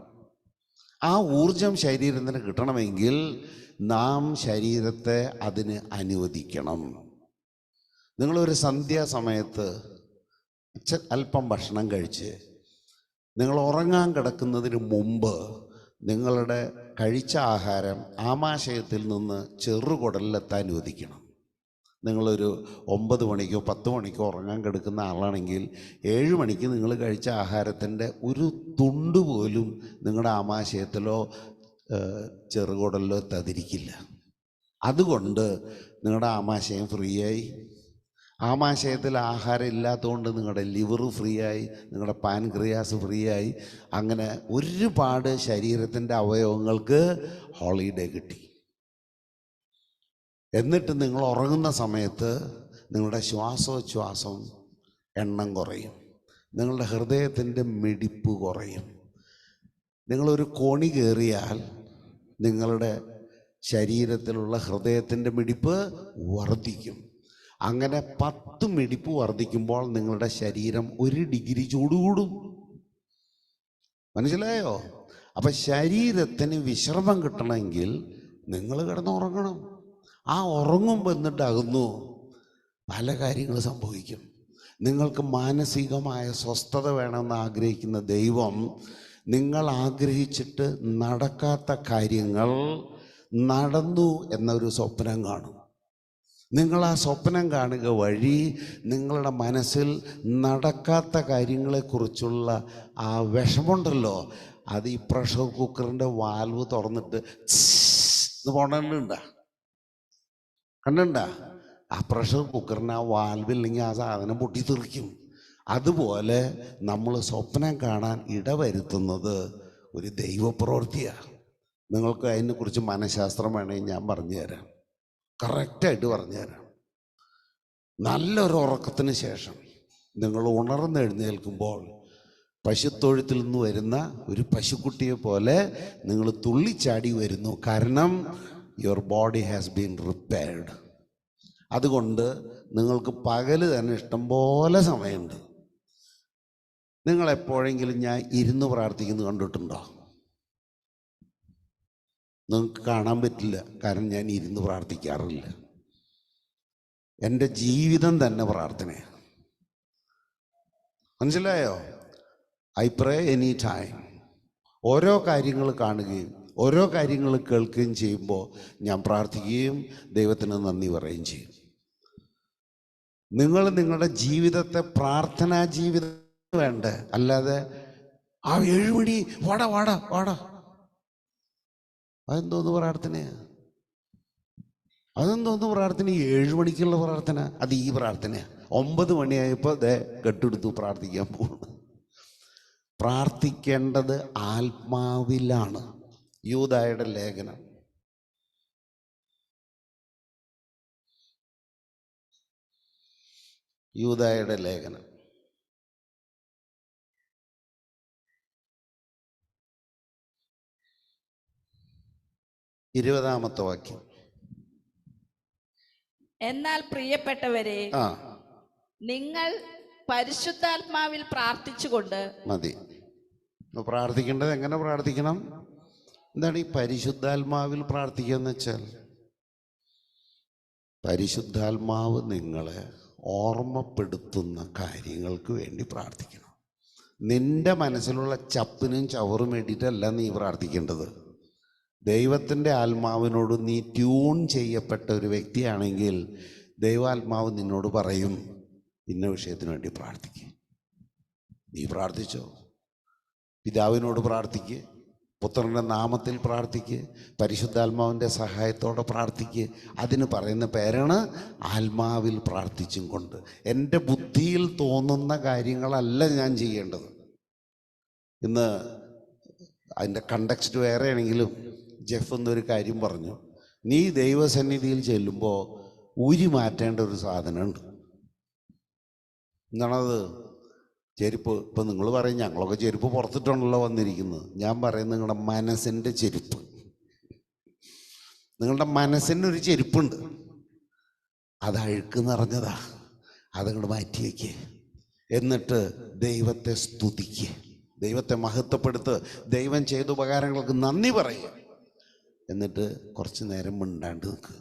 ആ ഊർജം ശരീരത്തിന് കിട്ടണമെങ്കിൽ നാം ശരീരത്തെ അതിന് അനുവദിക്കണം. നിങ്ങളൊരു സന്ധ്യാസമയത്ത് അല്പം ഭക്ഷണം കഴിച്ച് നിങ്ങൾ ഉറങ്ങാൻ കിടക്കുന്നതിന് മുമ്പ് നിങ്ങളുടെ കഴിച്ച ആഹാരം ആമാശയത്തിൽ നിന്ന് ചെറുകുടലിലെത്താൻ അനുവദിക്കണം. നിങ്ങളൊരു 9 മണിക്കോ 10 മണിക്കോ ഉറങ്ങാൻ കിടക്കുന്ന ആളാണെങ്കിൽ 7 മണിക്ക് നിങ്ങൾ കഴിച്ച ആഹാരത്തിൻ്റെ ഒരു തുണ്ട് പോലും നിങ്ങളുടെ ആമാശയത്തിലോ ചെറുകുടലിലോ എത്താതിരിക്കില്ല. അതുകൊണ്ട് നിങ്ങളുടെ ആമാശയം ഫ്രീ ആയി. ആമാശയത്തിൽ ആഹാരം ഇല്ലാത്തതുകൊണ്ട് നിങ്ങളുടെ ലിവർ ഫ്രീ ആയി, നിങ്ങളുടെ പാൻക്രിയാസ് ഫ്രീ ആയി. അങ്ങനെ ഒരുപാട് ശരീരത്തിൻ്റെ അവയവങ്ങൾക്ക് ഹോളിഡേ കിട്ടി. എന്നിട്ട് നിങ്ങൾ ഉറങ്ങുന്ന സമയത്ത് നിങ്ങളുടെ ശ്വാസോച്ഛ്വാസം എണ്ണം കുറയും, നിങ്ങളുടെ ഹൃദയത്തിൻ്റെ മിടിപ്പ് കുറയും. നിങ്ങളൊരു കോണി കയറിയാൽ നിങ്ങളുടെ ശരീരത്തിലുള്ള ഹൃദയത്തിൻ്റെ മിടിപ്പ് വർദ്ധിക്കും. അങ്ങനെ 10 മിടിപ്പ് വർദ്ധിക്കുമ്പോൾ നിങ്ങളുടെ ശരീരം 1 ഡിഗ്രി ചൂട് കൂടും. മനസ്സിലായോ? അപ്പം ശരീരത്തിന് വിശ്രമം കിട്ടണമെങ്കിൽ നിങ്ങൾ കിടന്നുറങ്ങണം. ആ ഉറങ്ങുമ്പോൾ എന്നിട്ടാകുന്നു പല കാര്യങ്ങൾ സംഭവിക്കും. നിങ്ങൾക്ക് മാനസികമായ സ്വസ്ഥത വേണമെന്ന് ആഗ്രഹിക്കുന്ന ദൈവം നിങ്ങൾ ആഗ്രഹിച്ചിട്ട് നടക്കാത്ത കാര്യങ്ങൾ നടന്നു എന്നൊരു സ്വപ്നം കാണും. നിങ്ങൾ ആ സ്വപ്നം കാണുക വഴി നിങ്ങളുടെ മനസ്സിൽ നടക്കാത്ത കാര്യങ്ങളെക്കുറിച്ചുള്ള ആ വിഷമമുണ്ടല്ലോ, അത് ഈ പ്രഷർ കുക്കറിൻ്റെ വാൽവ് തുറന്നിട്ട് പോണുണ്ടാ കണ്ടുണ്ടാ? ആ പ്രഷർ കുക്കറിന് ആ വാൽവില്ലെങ്കിൽ ആ സാധനം പൊട്ടിത്തെറിക്കും. അതുപോലെ നമ്മൾ സ്വപ്നം കാണാൻ ഇടവരുത്തുന്നത് ഒരു ദൈവപ്രവൃത്തിയാണ്. നിങ്ങൾക്ക് അതിനെക്കുറിച്ച് മനഃശാസ്ത്രം വേണമെങ്കിൽ ഞാൻ പറഞ്ഞുതരാം, കറക്റ്റായിട്ട് പറഞ്ഞുതരാം. നല്ലൊരു ഉറക്കത്തിന് ശേഷം നിങ്ങൾ ഉണർന്നെഴുന്നേൽക്കുമ്പോൾ പശുത്തൊഴുത്തിൽ നിന്ന് വരുന്ന ഒരു പശുക്കുട്ടിയെ പോലെ നിങ്ങൾ തുള്ളിച്ചാടി വരുന്നു. കാരണം your body has been repaired. അതുകൊണ്ട് നിങ്ങൾക്ക് പകല് തന്നെ ഇഷ്ടംപോലെ സമയമുണ്ട്. നിങ്ങളെപ്പോഴെങ്കിലും ഞാൻ ഇരുന്ന് പ്രാർത്ഥിക്കുന്നത് കണ്ടിട്ടുണ്ടോ? നിങ്ങൾക്ക് കാണാൻ പറ്റില്ല, കാരണം ഞാൻ ഇരുന്ന് പ്രാർത്ഥിക്കാറില്ല. എൻ്റെ ജീവിതം തന്നെ പ്രാർത്ഥനയാണ്. മനസ്സിലായോ? I pray any time. ഓരോ കാര്യങ്ങൾ കാണുകയും ഓരോ കാര്യങ്ങൾ കേൾക്കുകയും ചെയ്യുമ്പോൾ ഞാൻ പ്രാർത്ഥിക്കുകയും ദൈവത്തിന് നന്ദി പറയുകയും ചെയ്യും. നിങ്ങൾ നിങ്ങളുടെ ജീവിതത്തെ പ്രാർത്ഥനാ ജീവിതം വേണ്ടേ, അല്ലാതെ ആ 7 മണി വാടാ വാടാ വാടാ അതെന്തോന്ന് പ്രാർത്ഥനയാ? അതെന്തോന്ന് പ്രാർത്ഥന? 7 മണിക്കുള്ള പ്രാർത്ഥന അത് ഈ പ്രാർത്ഥനയാ. 9 മണിയായപ്പോൾ ദേ കെട്ടെടുത്തു പ്രാർത്ഥിക്കാൻ പോകുന്നു. പ്രാർത്ഥിക്കേണ്ടത് ആത്മാവിലാണ്. യൂദായുടെ ലേഖനം യൂദായുടെ ലേഖനം 20-ാമത്തെ വാക്യം. എന്നാൽ പ്രിയപ്പെട്ടവരെ, നിങ്ങൾ പരിശുദ്ധാത്മാവിൽ പ്രാർത്ഥിച്ചുകൊണ്ട് മതി. പ്രാർത്ഥിക്കേണ്ടത് എങ്ങനെ പ്രാർത്ഥിക്കണം? എന്താണ് ഈ പരിശുദ്ധാത്മാവിൽ പ്രാർത്ഥിക്കുക എന്ന് വെച്ചാൽ? പരിശുദ്ധാത്മാവ് നിങ്ങളെ ഓർമ്മപ്പെടുത്തുന്ന കാര്യങ്ങൾക്ക് വേണ്ടി പ്രാർത്ഥിക്കണം. നിന്റെ മനസ്സിലുള്ള ചപ്പിനും ചവറും വേണ്ടിയിട്ടല്ല നീ പ്രാർത്ഥിക്കേണ്ടത്. ദൈവത്തിൻ്റെ ആത്മാവിനോട് നീ ട്യൂൺ ചെയ്യപ്പെട്ട ഒരു വ്യക്തിയാണെങ്കിൽ ദൈവാത്മാവ് നിന്നോട് പറയും ഇന്ന വിഷയത്തിന് വേണ്ടി പ്രാർത്ഥിക്കുക. നീ പ്രാർത്ഥിച്ചോ. പിതാവിനോട് പ്രാർത്ഥിക്കുക, പുത്രൻ്റെ നാമത്തിൽ പ്രാർത്ഥിക്കുക, പരിശുദ്ധാത്മാവിൻ്റെ സഹായത്തോടെ പ്രാർത്ഥിക്കുക. അതിന് പറയുന്ന പേരാണ് ആത്മാവിൽ പ്രാർത്ഥിച്ചും കൊണ്ട്. എൻ്റെ ബുദ്ധിയിൽ തോന്നുന്ന കാര്യങ്ങളല്ല ഞാൻ ചെയ്യേണ്ടത്. ഇന്ന് അതിൻ്റെ കണ്ടക്സ്റ്റ് വേറെ ആണെങ്കിലും ജെഫ് എന്നൊരു കാര്യം പറഞ്ഞു. നീ ദൈവസന്നിധിയിൽ ചെല്ലുമ്പോൾ ഊരി മാറ്റേണ്ട ഒരു സാധനമുണ്ട്. എന്താണത്? ചെരുപ്പ്. ഇപ്പം നിങ്ങൾ പറയും ഞങ്ങളൊക്കെ ചെരുപ്പ് പുറത്തിട്ടാണല്ലോ വന്നിരിക്കുന്നത്. ഞാൻ പറയുന്നത് നിങ്ങളുടെ മനസ്സിൻ്റെ ചെരുപ്പ്. നിങ്ങളുടെ മനസ്സിനൊരു ചെരുപ്പുണ്ട്, അത് അഴുക്ക് നിറഞ്ഞതാ. അതങ്ങോട്ട് മാറ്റി വയ്ക്കുക. എന്നിട്ട് ദൈവത്തെ സ്തുതിക്കുക, ദൈവത്തെ മഹത്വപ്പെടുത്ത്, ദൈവം ചെയ്ത ഉപകാരങ്ങൾക്ക് നന്ദി പറയുക. എന്നിട്ട് കുറച്ച് നേരം മിണ്ടാണ്ട് നിൽക്കുക.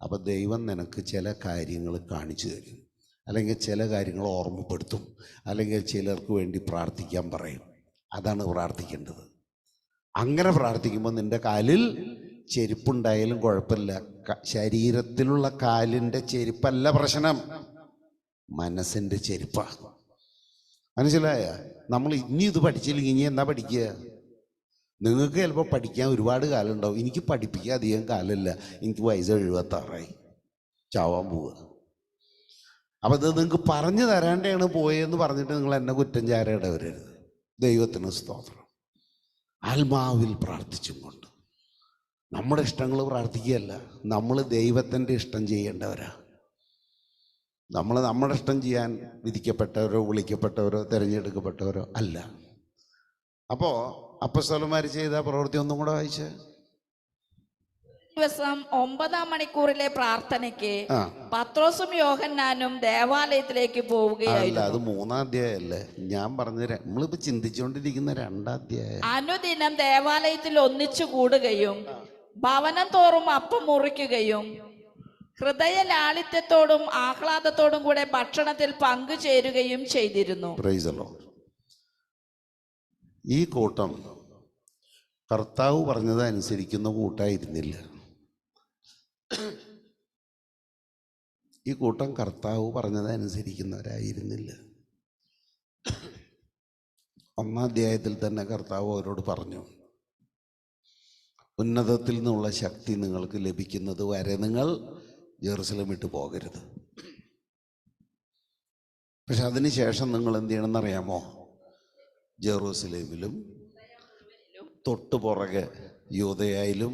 അപ്പോൾ ദൈവം നിനക്ക് ചില കാര്യങ്ങൾ കാണിച്ചു തരും, അല്ലെങ്കിൽ ചില കാര്യങ്ങൾ ഓർമ്മപ്പെടുത്തും, അല്ലെങ്കിൽ ചിലർക്ക് വേണ്ടി പ്രാർത്ഥിക്കാൻ പറയും. അതാണ് പ്രാർത്ഥിക്കേണ്ടത്. അങ്ങനെ പ്രാർത്ഥിക്കുമ്പോൾ നിൻ്റെ കാലിൽ ചെരുപ്പുണ്ടായാലും കുഴപ്പമില്ല. ശരീരത്തിലുള്ള കാലിൻ്റെ ചെരുപ്പല്ല പ്രശ്നം, മനസ്സിൻ്റെ ചെരുപ്പാണ്. മനസ്സിലായ? നമ്മൾ ഇനി ഇത് പഠിച്ചില്ലെങ്കിൽ ഇനി എന്താ പഠിക്കുക? നിങ്ങൾക്ക് ചിലപ്പോൾ പഠിക്കാൻ ഒരുപാട് കാലം ഉണ്ടാവും. എനിക്ക് പഠിപ്പിക്കാൻ അധികം കാലമില്ല. എനിക്ക് വയസ്സ് 76ആയി, ചാവാൻ പോവുക. അപ്പം ഇത് നിങ്ങൾക്ക് പറഞ്ഞു തരാണ്ടാണ് പോയെന്ന് പറഞ്ഞിട്ട് നിങ്ങൾ എന്നെ കുറ്റം ചാരയിടവരരുത്. ദൈവത്തിന് സ്തോത്രം. ആത്മാവിൽ പ്രാർത്ഥിച്ചും കൊണ്ട് നമ്മുടെ ഇഷ്ടങ്ങൾ പ്രാർത്ഥിക്കുകയല്ല, നമ്മൾ ദൈവത്തിൻ്റെ ഇഷ്ടം ചെയ്യേണ്ടവരാ. നമ്മൾ നമ്മുടെ ഇഷ്ടം ചെയ്യാൻ വിധിക്കപ്പെട്ടവരോ വിളിക്കപ്പെട്ടവരോ തിരഞ്ഞെടുക്കപ്പെട്ടവരോ അല്ല. അപ്പോൾ അപ്പോസ്തലന്മാർ ചെയ്ത പ്രവൃത്തി ഒന്നും കൂടെ വായിച്ചേ. ദിവസം 9-ാം മണിക്കൂറിലെ പ്രാർത്ഥനയ്ക്ക് പത്രോസും യോഹന്നാനും ദേവാലയത്തിലേക്ക് പോവുകയായിരുന്നു. അത് 3-ാം അധ്യായമല്ലേ ഞാൻ പറഞ്ഞ? നമ്മളിപ്പോ ചിന്തിച്ചുകൊണ്ടിരിക്കുന്ന 2-ാം അധ്യായം. അനുദിനം ദേവാലയത്തിൽ ഒന്നിച്ചു കൂടുകയും ഭവനം തോറും അപ്പം മുറിക്കുകയും ഹൃദയ ലാളിത്യത്തോടും ആഹ്ലാദത്തോടും കൂടെ ഭക്ഷണത്തിൽ പങ്കുചേരുകയും ചെയ്തിരുന്നു. Praise the Lord. ഈ കൂട്ടം കർത്താവ് പറഞ്ഞത് അനുസരിക്കുന്ന കൂട്ടായിരുന്നില്ല. ഈ കൂട്ടം കർത്താവ് പറഞ്ഞത് അനുസരിക്കുന്നവരായിരുന്നില്ല. 1-ാം അധ്യായത്തിൽ തന്നെ കർത്താവ് അവരോട് പറഞ്ഞു, ഉന്നതത്തിൽ നിന്നുള്ള ശക്തി നിങ്ങൾക്ക് ലഭിക്കുന്നത് വരെ നിങ്ങൾ ജെറുസലേം വിട്ടു പോകരുത്. പക്ഷെ അതിനുശേഷം നിങ്ങൾ എന്ത് ചെയ്യണമെന്നറിയാമോ? ജെറൂസലേമിലും തൊട്ടു പുറകെ യൂദയായാലും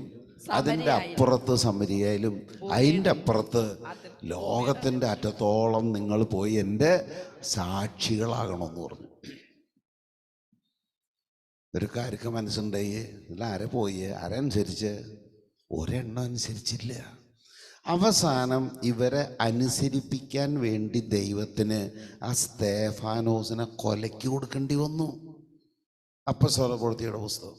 അതിൻ്റെ അപ്പുറത്ത് സമരിയായാലും അതിൻ്റെ അപ്പുറത്ത് ലോകത്തിൻ്റെ അറ്റത്തോളം നിങ്ങൾ പോയി എൻ്റെ സാക്ഷികളാകണമെന്ന് പറഞ്ഞു. ഒരു കാര്യക്ക് മനസ്സുണ്ടായി. ഇതിൽ ആരെ പോയി, ആരനുസരിച്ച്? ഒരെണ്ണം അനുസരിച്ചില്ല. അവസാനം ഇവരെ അനുസരിപ്പിക്കാൻ വേണ്ടി ദൈവത്തിന് ആ സ്തേഫാനോസിനെ കൊലയ്ക്ക് കൊടുക്കേണ്ടി വന്നു. അപ്പോസ്തലപ്രവൃത്തിയുടെ പുസ്തകം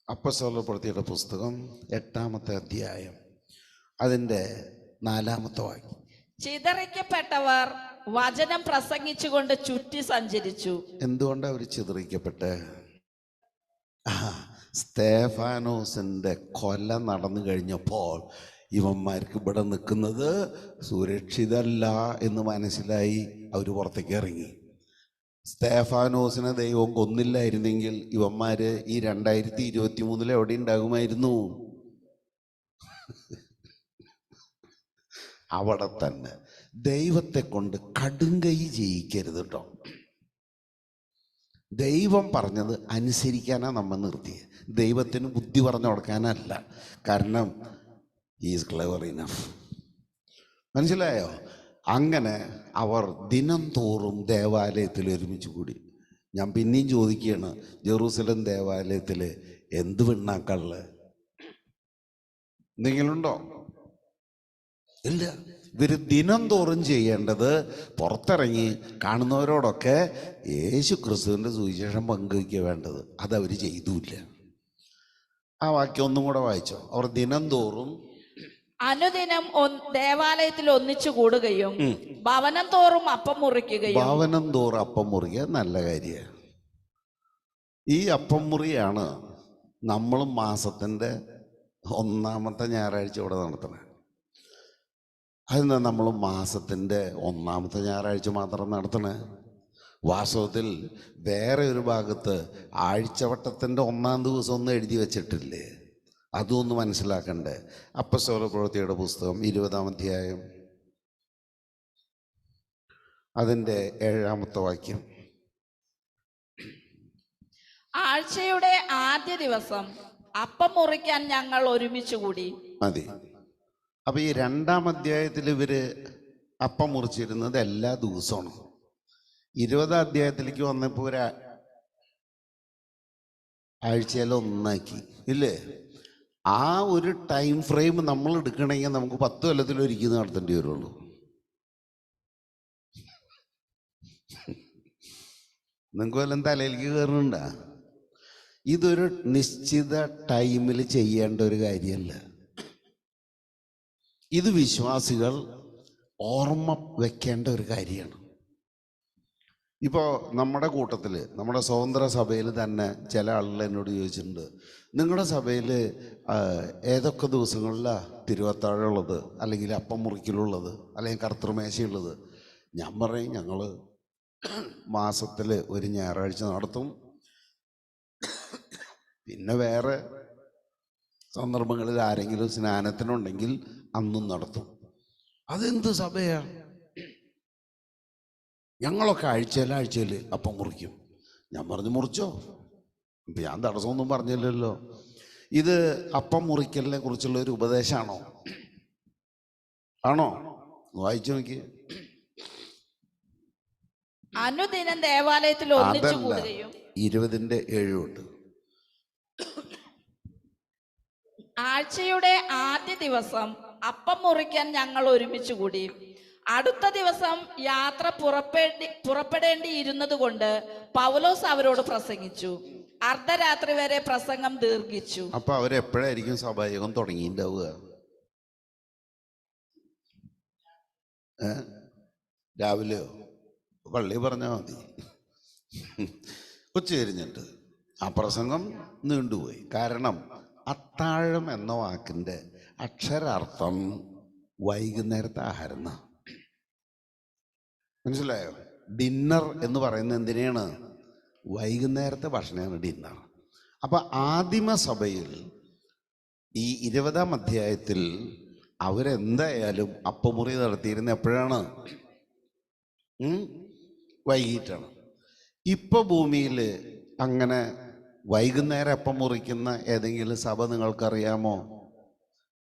അപ്പോസ്തലപ്രവൃത്തിയുടെ പുസ്തകം 8-ാമത്തെ അധ്യായം അതിൻ്റെ 4-ാമത്തെ വാക്യം. ചിതറിക്കപ്പെട്ടവർ വചനം പ്രസംഗിച്ചുകൊണ്ട് ചുറ്റി സഞ്ചരിച്ചു. എന്തുകൊണ്ടാണ് അവർ ചിതറിക്കപ്പെട്ടെ? സ്തേഫാനോസിൻ്റെ കൊല നടന്നു കഴിഞ്ഞപ്പോൾ ഇവന്മാർക്ക് ഇവിടെ നിൽക്കുന്നത് സുരക്ഷിതല്ല എന്ന് മനസ്സിലായി അവർ പുറത്തേക്ക് ഇറങ്ങി. സ്തേഫാനോസിനെ ദൈവം കൊന്നില്ലായിരുന്നെങ്കിൽ ഇവന്മാർ ഈ 2023 എവിടെ ഉണ്ടാകുമായിരുന്നു? അവിടെ തന്നെ. ദൈവത്തെ കൊണ്ട് കടുങ്കൈ ചെയ്യിക്കരുത് കേട്ടോ. ദൈവം പറഞ്ഞത് അനുസരിക്കാനാണ് നമ്മൾ നിർത്തിയത്, ദൈവത്തിന് ബുദ്ധി പറഞ്ഞു കൊടുക്കാനല്ല. കാരണം ഈസ് ക്ലെവർ ഇനഫ്. മനസ്സിലായോ? അങ്ങനെ അവർ ദിനം തോറും ദേവാലയത്തിൽ ഒരുമിച്ച് കൂടി. ഞാൻ പിന്നെയും ചോദിക്കുകയാണ്, ജെറൂസലേം ദേവാലയത്തിൽ എന്ത് പിണ്ണാക്കള്ള എന്തെങ്കിലും ഉണ്ടോ? ഇല്ല. ഇവർ ദിനം തോറും ചെയ്യേണ്ടത് പുറത്തിറങ്ങി കാണുന്നവരോടൊക്കെ യേശു ക്രിസ്തുവിൻ്റെ സുവിശേഷം പങ്കുവയ്ക്കുക വേണ്ടത്. അതവർ ചെയ്തുമില്ല. ആ വാക്യം ഒന്നും കൂടെ വായിച്ചോ. അവർ ദിനം തോറും അനുദിനം ദേവാലയത്തിൽ ഒന്നിച്ചു കൂടുകയും ഭവനം തോറും അപ്പം മുറിക്കുകയും. ഭവനം തോറും അപ്പം മുറിക്കുക നല്ല കാര്യമാണ്. ഈ അപ്പം മുറിയാണ് നമ്മൾ മാസത്തിൻ്റെ ഒന്നാമത്തെ ഞായറാഴ്ച ഇവിടെ നടത്തണേ. അതെന്താ നമ്മൾ മാസത്തിൻ്റെ ഒന്നാമത്തെ ഞായറാഴ്ച മാത്രം നടത്തണേ? വാസ്തവത്തിൽ വേറെ ഒരു ഭാഗത്ത് ആഴ്ചവട്ടത്തിൻ്റെ ഒന്നാം ദിവസം ഒന്നും എഴുതി വച്ചിട്ടില്ലേ? അതൊന്ന് മനസ്സിലാക്കണ്ടേ? അപ്പസ്തോല പ്രവൃത്തിയുടെ പുസ്തകം 20-ാം അധ്യായം അതിൻ്റെ 7-ാമത്തെ വാക്യം. ആഴ്ചയുടെ ആദ്യ ദിവസം അപ്പം മുറിക്കാൻ ഞങ്ങൾ ഒരുമിച്ച് കൂടി. മതി. അപ്പൊ ഈ 2-ാം അധ്യായത്തിൽ ഇവര് അപ്പം മുറിച്ചിരുന്നത് എല്ലാ ദിവസമാണ്. 20-ാം അധ്യായത്തിലേക്ക് വന്നപ്പോൾ ഒരു ആഴ്ചയിൽ ഒന്നാക്കി ഇല്ലേ? ആ ഒരു ടൈം ഫ്രെയിം നമ്മൾ എടുക്കണമെങ്കിൽ നമുക്ക് 10 കൊല്ലത്തിലൊരിക്കൽ നടത്തേണ്ടി വരുള്ളൂ. നിങ്ങൾക്ക് വല്ലതും തലയിലേക്ക് കയറുന്നുണ്ടാ? ഇതൊരു നിശ്ചിത ടൈമിൽ ചെയ്യേണ്ട ഒരു കാര്യമല്ല. ഇത് വിശ്വാസികൾ ഓർമ്മ വെക്കേണ്ട ഒരു കാര്യമാണ്. ഇപ്പോൾ നമ്മുടെ കൂട്ടത്തിൽ, നമ്മുടെ സ്വതന്ത്ര സഭയിൽ തന്നെ ചില ആളുകൾ എന്നോട് ചോദിച്ചിട്ടുണ്ട്, നിങ്ങളുടെ സഭയിൽ ഏതൊക്കെ ദിവസങ്ങളിലാണ് തിരുവത്താഴമുള്ളത്, അല്ലെങ്കിൽ അപ്പം മുറിക്കലുള്ളത്, അല്ലെങ്കിൽ കർത്തൃമേശയുള്ളത്? ഞാൻ പറയും, ഞങ്ങൾ മാസത്തിൽ ഒരു ഞായറാഴ്ച നടത്തും, പിന്നെ വേറെ സന്ദർഭങ്ങളിൽ ആരെങ്കിലും സ്നാനത്തിനുണ്ടെങ്കിൽ അന്നും നടത്തും. അതെന്ത് സഭയാ? ഞങ്ങളൊക്കെ ആഴ്ചയിൽ അപ്പം മുറിക്കും. ഞാൻ പറഞ്ഞു, മുറിച്ചോ, ഇപ്പം ഞാൻ തടസ്സമൊന്നും പറഞ്ഞില്ലല്ലോ. ഇത് അപ്പം മുറിക്കലിനെ കുറിച്ചുള്ള ഒരു ഉപദേശമാണോ? ആണോ? വായിച്ചു നോക്കി. അനുദിനം ദേവാലയത്തിൽ ഒന്നിച്ചു കൂടുകയും 20-ന്റെ 7 ആഴ്ചയുടെ ആദ്യ ദിവസം അപ്പം മുറിക്കാൻ ഞങ്ങൾ ഒരുമിച്ച് കൂടി. അടുത്ത ദിവസം യാത്ര പുറപ്പെടേണ്ടിയിരുന്നത് കൊണ്ട് പൗലോസ് അവരോട് പ്രസംഗിച്ചു. അർദ്ധരാത്രി വരെ പ്രസംഗം ദീർഘിച്ചു. അപ്പൊ അവരെപ്പോഴായിരിക്കും സഭായോഗം തുടങ്ങിയിട്ടുണ്ടാവുക? രാവിലെയോ? പള്ളി പറഞ്ഞാൽ മതി. ഉച്ച കഴിഞ്ഞിട്ട് ആ പ്രസംഗം നീണ്ടുപോയി. കാരണം അത്താഴം എന്ന വാക്കിൻ്റെ അക്ഷരാർത്ഥം വൈകുന്നേരത്തെ ആഹാരം. മനസ്സിലായോ? ഡിന്നർ എന്ന് പറയുന്നത് എന്തിനാണ്? വൈകുന്നേരത്തെ ഭക്ഷണമാണ് ഡിന്നർ. അപ്പൊ ആദിമസഭയിൽ ഈ 20-ാം അധ്യായത്തിൽ അവരെന്തായാലും അപ്പമുറി നടത്തിയിരുന്ന എപ്പോഴാണ്? വൈകിട്ടാണ്. ഇപ്പൊ ഭൂമിയിൽ അങ്ങനെ വൈകുന്നേരം അപ്പം മുറിക്കുന്ന ഏതെങ്കിലും സഭ നിങ്ങൾക്കറിയാമോ?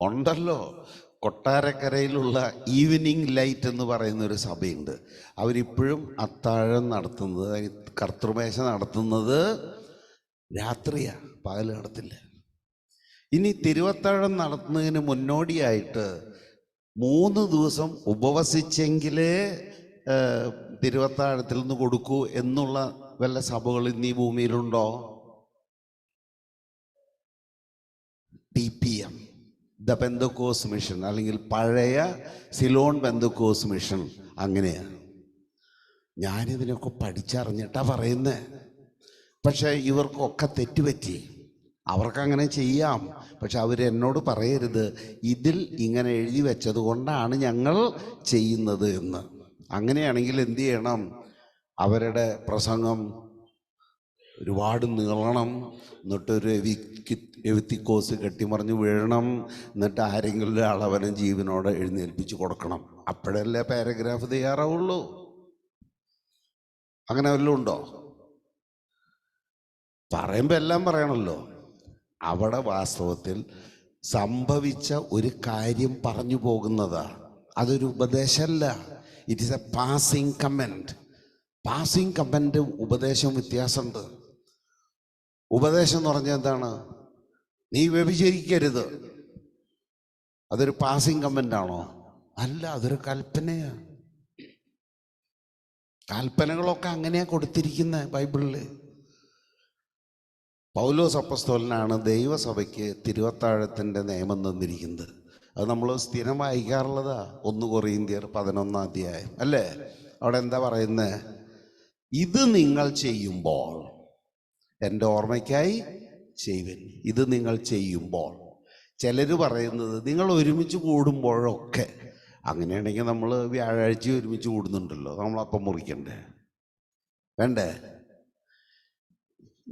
ഉണ്ടല്ലോ. കൊട്ടാരക്കരയിലുള്ള ഈവനിങ് ലൈറ്റ് എന്ന് പറയുന്ന ഒരു സഭയുണ്ട്. അവരിപ്പോഴും അത്താഴം നടത്തുന്നത്, കർത്തൃമേശ നടത്തുന്നത് രാത്രിയാണ്, പകൽ നടത്തില്ല. ഇനി തിരുവത്താഴം നടത്തുന്നതിന് മുന്നോടിയായിട്ട് 3 ദിവസം ഉപവസിച്ചെങ്കിലേ തിരുവത്താഴത്തിൽ നിന്ന് കൊടുക്കൂ എന്നുള്ള വല്ല സഭകൾ ഇന്ന് ഈ ഭൂമിയിലുണ്ടോ? TPM, ദ പെന്തക്കോസ് മിഷൻ, അല്ലെങ്കിൽ പഴയ സിലോൺ പെന്തക്കോസ് മിഷൻ. അങ്ങനെയാണ്. ഞാനിതിനൊക്കെ പഠിച്ചറിഞ്ഞിട്ടാ പറയുന്നത്. പക്ഷെ ഇവർക്കൊക്കെ തെറ്റുപറ്റി. അവർക്കങ്ങനെ ചെയ്യാം. പക്ഷെ അവരെന്നോട് പറയരുത് ഇതിൽ ഇങ്ങനെ എഴുതി വെച്ചത് കൊണ്ടാണ് ഞങ്ങൾ ചെയ്യുന്നത് എന്ന്. അങ്ങനെയാണെങ്കിൽ എന്ത് ചെയ്യണം? അവരുടെ പ്രസംഗം ഒരുപാട് നീളണം, എന്നിട്ടൊരു എവിത്തിക്കോസ് കെട്ടിമറിഞ്ഞ് വീഴണം, എന്നിട്ട് ആരെങ്കിലും ഒരാളവനെ ജീവനോടെ എഴുന്നേൽപ്പിച്ച് കൊടുക്കണം. അപ്പോഴല്ലേ പാരഗ്രാഫ് തയ്യാറാവുള്ളൂ. അങ്ങനെ വല്ലതും ഉണ്ടോ? പറയുമ്പോൾ എല്ലാം പറയണല്ലോ. അവിടെ വാസ്തവത്തിൽ സംഭവിച്ച ഒരു കാര്യം പറഞ്ഞു പോകുന്നതാ. അതൊരു ഉപദേശമല്ല. It is a passing comment. Passing comment ഉപദേശം വ്യത്യാസമുണ്ട്. ഉപദേശം എന്ന് പറഞ്ഞാൽ എന്താണ്? നീ വ്യഭിചരിക്കരുത്. അതൊരു പാസിംഗ് കമൻ്റ് ആണോ? അല്ല, അതൊരു കൽപ്പനയാണ്. കൽപ്പനകളൊക്കെ അങ്ങനെയാ കൊടുത്തിരിക്കുന്നത് ബൈബിളിൽ. പൗലോസ് അപ്പോസ്തലനാണ് ദൈവസഭയ്ക്ക് തിരുവത്താഴത്തിൻ്റെ നിയമം തന്നിരിക്കുന്നത്. അത് നമ്മൾ സ്ഥിരം വായിക്കാറുള്ളതാ. 1 കൊറിന്ത്യർ 11-ാം അധ്യായം അല്ലേ? അവിടെ എന്താ പറയുന്നത്? ഇത് നിങ്ങൾ ചെയ്യുമ്പോൾ എൻ്റെ ഓർമ്മയ്ക്കായി ചെയ്യുവിൻ. ഇത് നിങ്ങൾ ചെയ്യുമ്പോൾ. ചിലർ പറയുന്നത് നിങ്ങൾ ഒരുമിച്ച് കൂടുമ്പോഴൊക്കെ, അങ്ങനെയാണെങ്കിൽ നമ്മൾ വ്യാഴാഴ്ച ഒരുമിച്ച് കൂടുന്നുണ്ടല്ലോ, നമ്മളപ്പം മുറിക്കണ്ടേ? വേണ്ടേ?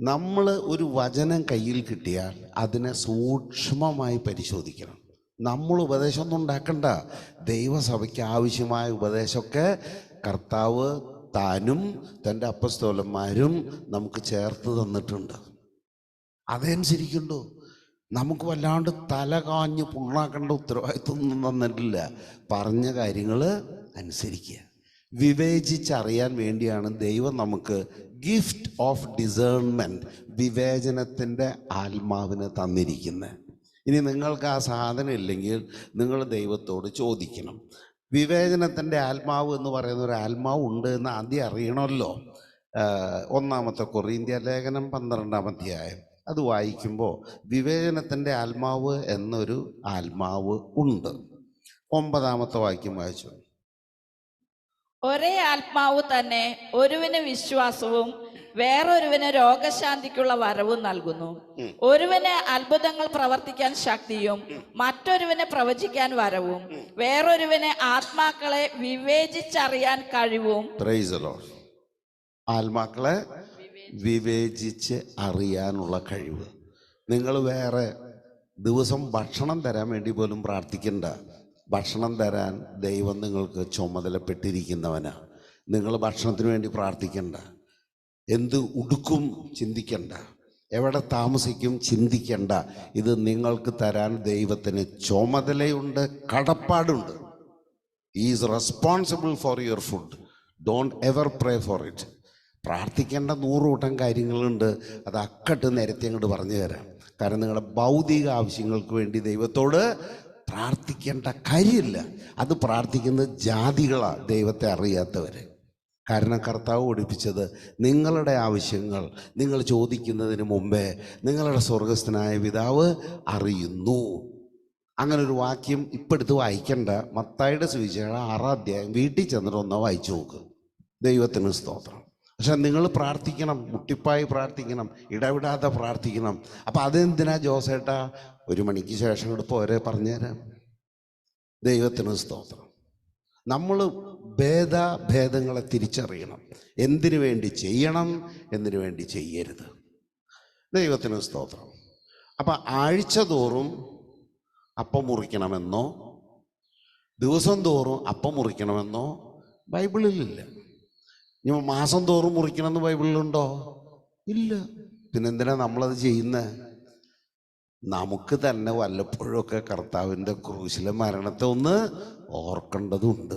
നമ്മൾ ഒരു വചനം കയ്യിൽ കിട്ടിയാൽ അതിനെ സൂക്ഷ്മമായി പരിശോധിക്കണം. നമ്മൾ ഉപദേശമൊന്നും ഉണ്ടാക്കണ്ട. ദൈവസഭയ്ക്ക് ആവശ്യമായ ഉപദേശമൊക്കെ കർത്താവ് താനും തൻ്റെ അപ്പസ്തോലന്മാരും നമുക്ക് ചേർത്ത് തന്നിട്ടുണ്ട്. അതനുസരിക്കുണ്ടോ? നമുക്ക് വല്ലാണ്ട് തല കാഞ്ഞ് പുണ്ണാക്കേണ്ട ഉത്തരവാദിത്വമൊന്നും തന്നിട്ടില്ല. പറഞ്ഞ കാര്യങ്ങൾ അനുസരിക്കുക. വിവേചിച്ചറിയാൻ വേണ്ടിയാണ് ദൈവം നമുക്ക് ഗിഫ്റ്റ് ഓഫ് ഡിസേൺമെൻറ്റ്, വിവേചനത്തിൻ്റെ ആത്മാവിനെ തന്നിരിക്കുന്നത്. ഇനി നിങ്ങൾക്ക് ആ സാധനം ഇല്ലെങ്കിൽ നിങ്ങൾ ദൈവത്തോട് ചോദിക്കണം. വിവേചനത്തിൻ്റെ ആത്മാവ് എന്ന് പറയുന്ന ഒരു ആത്മാവ് ഉണ്ട് എന്ന് ആദ്യം അറിയണമല്ലോ. 1 കൊറിന്ത്യ ലേഖനം 12-ാം അധ്യായം അത് വായിക്കുമ്പോൾ വിവേചനത്തിൻ്റെ ആത്മാവ് എന്നൊരു ആത്മാവ് ഉണ്ട്. 9-ാമത്തെ വാക്യം വായിച്ചു. ഒരേ ആത്മാവ് തന്നെ ഒരുവന് വിശ്വാസവും വേറൊരുവന് രോഗശാന്തിക്കുള്ള വരവും നൽകുന്നു. ഒരുവന് അത്ഭുതങ്ങൾ പ്രവർത്തിക്കാൻ ശക്തിയും മറ്റൊരുവന് പ്രവചിക്കാൻ വരവും വേറൊരുവന് ആത്മാക്കളെ വിവേചിച്ചറിയാൻ കഴിവും. Praise the Lord. ആത്മാക്കളെ വിവേചിച്ച് അറിയാനുള്ള കഴിവ്. നിങ്ങൾ വേറെ ദിവസം ഭക്ഷണം തരാൻ വേണ്ടി പോലും പ്രാർത്ഥിക്കണ്ട. ഭക്ഷണം തരാൻ ദൈവം നിങ്ങൾക്ക് ചുമതലപ്പെട്ടിരിക്കുന്നവനാ. നിങ്ങൾ ഭക്ഷണത്തിന് വേണ്ടി പ്രാർത്ഥിക്കണ്ട. എന്ത് ഉടുക്കും ചിന്തിക്കണ്ട. എവിടെ താമസിക്കും ചിന്തിക്കണ്ട. ഇത് നിങ്ങൾക്ക് തരാൻ ദൈവത്തിന് ചുമതലയുണ്ട്, കടപ്പാടുണ്ട്. Is responsible for your food. Don't ever pray for it. പ്രാർത്ഥിക്കേണ്ട 100 കൂട്ടം കാര്യങ്ങളുണ്ട്. അത് അക്കട്ട് നിരത്തി അങ്ങോട്ട് പറഞ്ഞു തരാം. കാരണം നിങ്ങളുടെ ഭൗതിക ആവശ്യങ്ങൾക്ക് വേണ്ടി ദൈവത്തോട് പ്രാർത്ഥിക്കേണ്ട കാര്യമില്ല. അത് പ്രാർത്ഥിക്കുന്നത് ജാതികളാണ്, ദൈവത്തെ അറിയാത്തവർ. കാരണം കർത്താവ് പഠിപ്പിച്ചത് നിങ്ങളുടെ ആവശ്യങ്ങൾ നിങ്ങൾ ചോദിക്കുന്നതിന് മുമ്പേ നിങ്ങളുടെ സ്വർഗസ്ഥനായ പിതാവ് അറിയുന്നു. അങ്ങനെ ഒരു വാക്യം ഇപ്പം എടുത്ത് വായിക്കണ്ട. മത്തായിയുടെ സുവിശേഷം 6-ാം അധ്യായം വീട്ടിൽ ചെന്നിട്ട് ഒന്ന് വായിച്ചു നോക്ക്. ദൈവത്തിന് സ്തോത്രം. പക്ഷെ നിങ്ങൾ പ്രാർത്ഥിക്കണം, മുട്ടിപ്പായി പ്രാർത്ഥിക്കണം, ഇടവിടാതെ പ്രാർത്ഥിക്കണം. അപ്പം അതെന്തിനാ ജോസേട്ടാ? 1 മണിക്ക് ശേഷം ഇവിടെ പോരെ പറഞ്ഞുതരാം. ദൈവത്തിന് സ്തോത്രം. നമ്മൾ ഭേദങ്ങളെ തിരിച്ചറിയണം. എന്തിനു വേണ്ടി ചെയ്യണം, എന്തിനു വേണ്ടി ചെയ്യരുത്. ദൈവത്തിന് സ്തോത്രം. അപ്പം ആഴ്ച തോറും അപ്പം മുറിക്കണമെന്നോ ദിവസം തോറും അപ്പം മുറിക്കണമെന്നോ ബൈബിളിലില്ല. ഇനി മാസം തോറും മുറിക്കണമെന്ന് ബൈബിളിലുണ്ടോ? ഇല്ല. പിന്നെന്തിനാ നമ്മളത് ചെയ്യുന്നത്? നമുക്ക് തന്നെ വല്ലപ്പോഴൊക്കെ കർത്താവിൻ്റെ ക്രൂശിലെ മരണത്തെ ഒന്ന് ഓർക്കേണ്ടതുണ്ട്.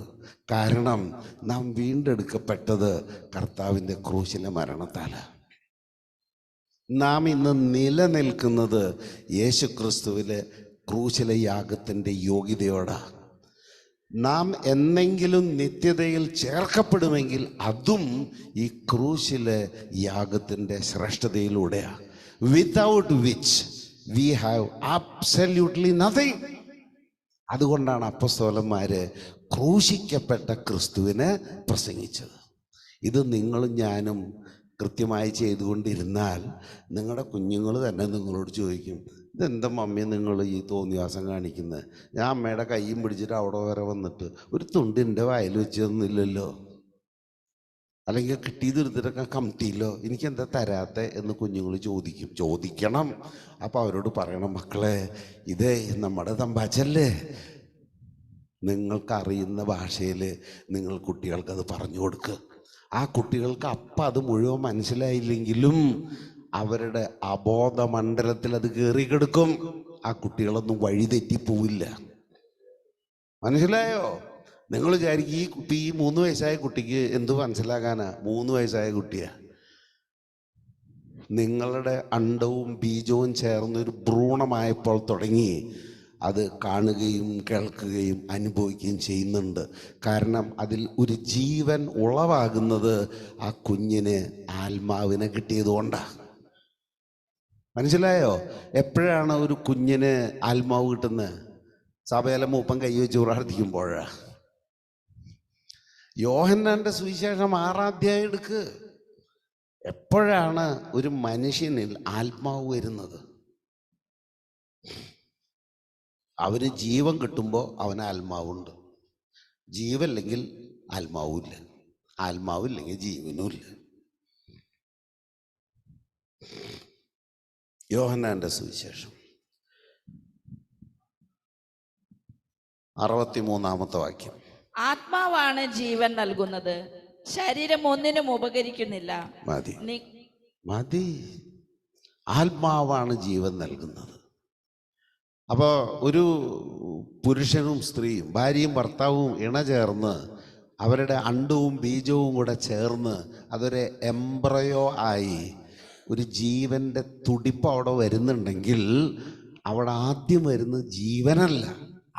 കാരണം നാം വീണ്ടെടുക്കപ്പെട്ടത് കർത്താവിൻ്റെ ക്രൂശിലെ മരണത്താലാണ്. നാം ഇന്ന് നിലനിൽക്കുന്നത് യേശുക്രിസ്തുവിലെ ക്രൂശിലെ യാഗത്തിൻ്റെ യോഗ്യതയോടാണ്. നാം എന്നെങ്കിലും നിത്യതയിൽ ചേർക്കപ്പെടുമെങ്കിൽ അതും ഈ ക്രൂശിലെ യാഗത്തിൻ്റെ ശ്രേഷ്ഠതയിലൂടെയാണ്. Without which we have absolutely nothing. അതുകൊണ്ടാണ് അപ്പോസ്തലന്മാര് ക്രൂശിക്കപ്പെട്ട ക്രിസ്തുവിനെ പ്രസംഗിച്ചത്. ഇത് നിങ്ങളും ഞാനും കൃത്യമായി ചെയ്തുകൊണ്ടിരുന്നാൽ നിങ്ങളുടെ കുഞ്ഞുങ്ങൾ തന്നെ നിങ്ങളോട് ചോദിക്കും, ഇതെന്താ മമ്മി നിങ്ങൾ ഈ തോന്നിവാസം കാണിക്കുന്നത്? ഞാൻ അമ്മയുടെ കൈയും പിടിച്ചിട്ട് അവിടെ വരെ വന്നിട്ട് ഒരു തുണ്ടിൻ്റെ വായിൽ വെച്ച് തന്നില്ലല്ലോ, അല്ലെങ്കിൽ കിട്ടിയത് എടുത്തിട്ടൊക്കെ കമത്തിയില്ലോ, എനിക്കെന്താ തരാത്ത എന്ന് കുഞ്ഞുങ്ങൾ ചോദിക്കണം. അപ്പോൾ അവരോട് പറയണം, മക്കളെ ഇതേ നമ്മുടെ തമ്പാച്ചല്ലേ. നിങ്ങൾക്കറിയുന്ന ഭാഷയിൽ നിങ്ങൾ കുട്ടികൾക്കത് പറഞ്ഞു കൊടുക്കുക. ആ കുട്ടികൾക്ക് അപ്പം അത് മുഴുവൻ മനസ്സിലായില്ലെങ്കിലും അവരുടെ അബോധമണ്ഡലത്തിൽ അത് കയറി കിടക്കും. ആ കുട്ടികളൊന്നും വഴിതെറ്റിപ്പോവില്ല. മനസ്സിലായോ? നിങ്ങൾ വിചാരിക്കും ഈ കുട്ടി, ഈ 3 വയസ്സായ കുട്ടിക്ക് എന്ത് മനസ്സിലാകാനാ? 3 വയസ്സായ കുട്ടിയാ. നിങ്ങളുടെ അണ്ടവും ബീജവും ചേർന്നൊരു ഭ്രൂണമായപ്പോൾ തുടങ്ങി അത് കാണുകയും കേൾക്കുകയും അനുഭവിക്കുകയും ചെയ്യുന്നുണ്ട്. കാരണം അതിൽ ഒരു ജീവൻ ഉളവാകുന്നത് ആ കുഞ്ഞിന് ആത്മാവിനെ കിട്ടിയതുകൊണ്ടാണ്. മനസ്സിലായോ? എപ്പോഴാണ് ഒരു കുഞ്ഞിന് ആത്മാവ് കിട്ടുന്നത്? സഭയിലെ മൂപ്പൻ കൈ വെച്ച് പ്രാർത്ഥിക്കുമ്പോഴാണ്. യോഹന്നാന്റെ സുവിശേഷം 6-ാം അധ്യായം എടുക്ക്. എപ്പോഴാണ് ഒരു മനുഷ്യനിൽ ആത്മാവ് വരുന്നത്? അവന് ജീവൻ കിട്ടുമ്പോൾ അവന് ആത്മാവുണ്ട്. ജീവല്ലെങ്കിൽ ആത്മാവുമില്ല, ആത്മാവില്ലെങ്കിൽ ജീവനുമില്ല. യോഹന്നാന്റെ സുവിശേഷം 63-ാമത്തെ വാക്യം. ആത്മാവാണ് ജീവൻ നൽകുന്നത്, ശരീരം ഒന്നിനും ഉപകരിക്കുന്നില്ല. മതി മതി. ആത്മാവാണ് ജീവൻ നൽകുന്നത്. അപ്പോൾ ഒരു പുരുഷനും സ്ത്രീയും, ഭാര്യയും ഭർത്താവും ഇണചേർന്ന് അവരുടെ അണ്ടവും ബീജവും കൂടെ ചേർന്ന് അതൊരു എംബ്രയോ ആയി ഒരു ജീവൻ്റെ തുടിപ്പ് അവിടെ വരുന്നുണ്ടെങ്കിൽ അവിടെ ആദ്യം വരുന്നത് ജീവനല്ല,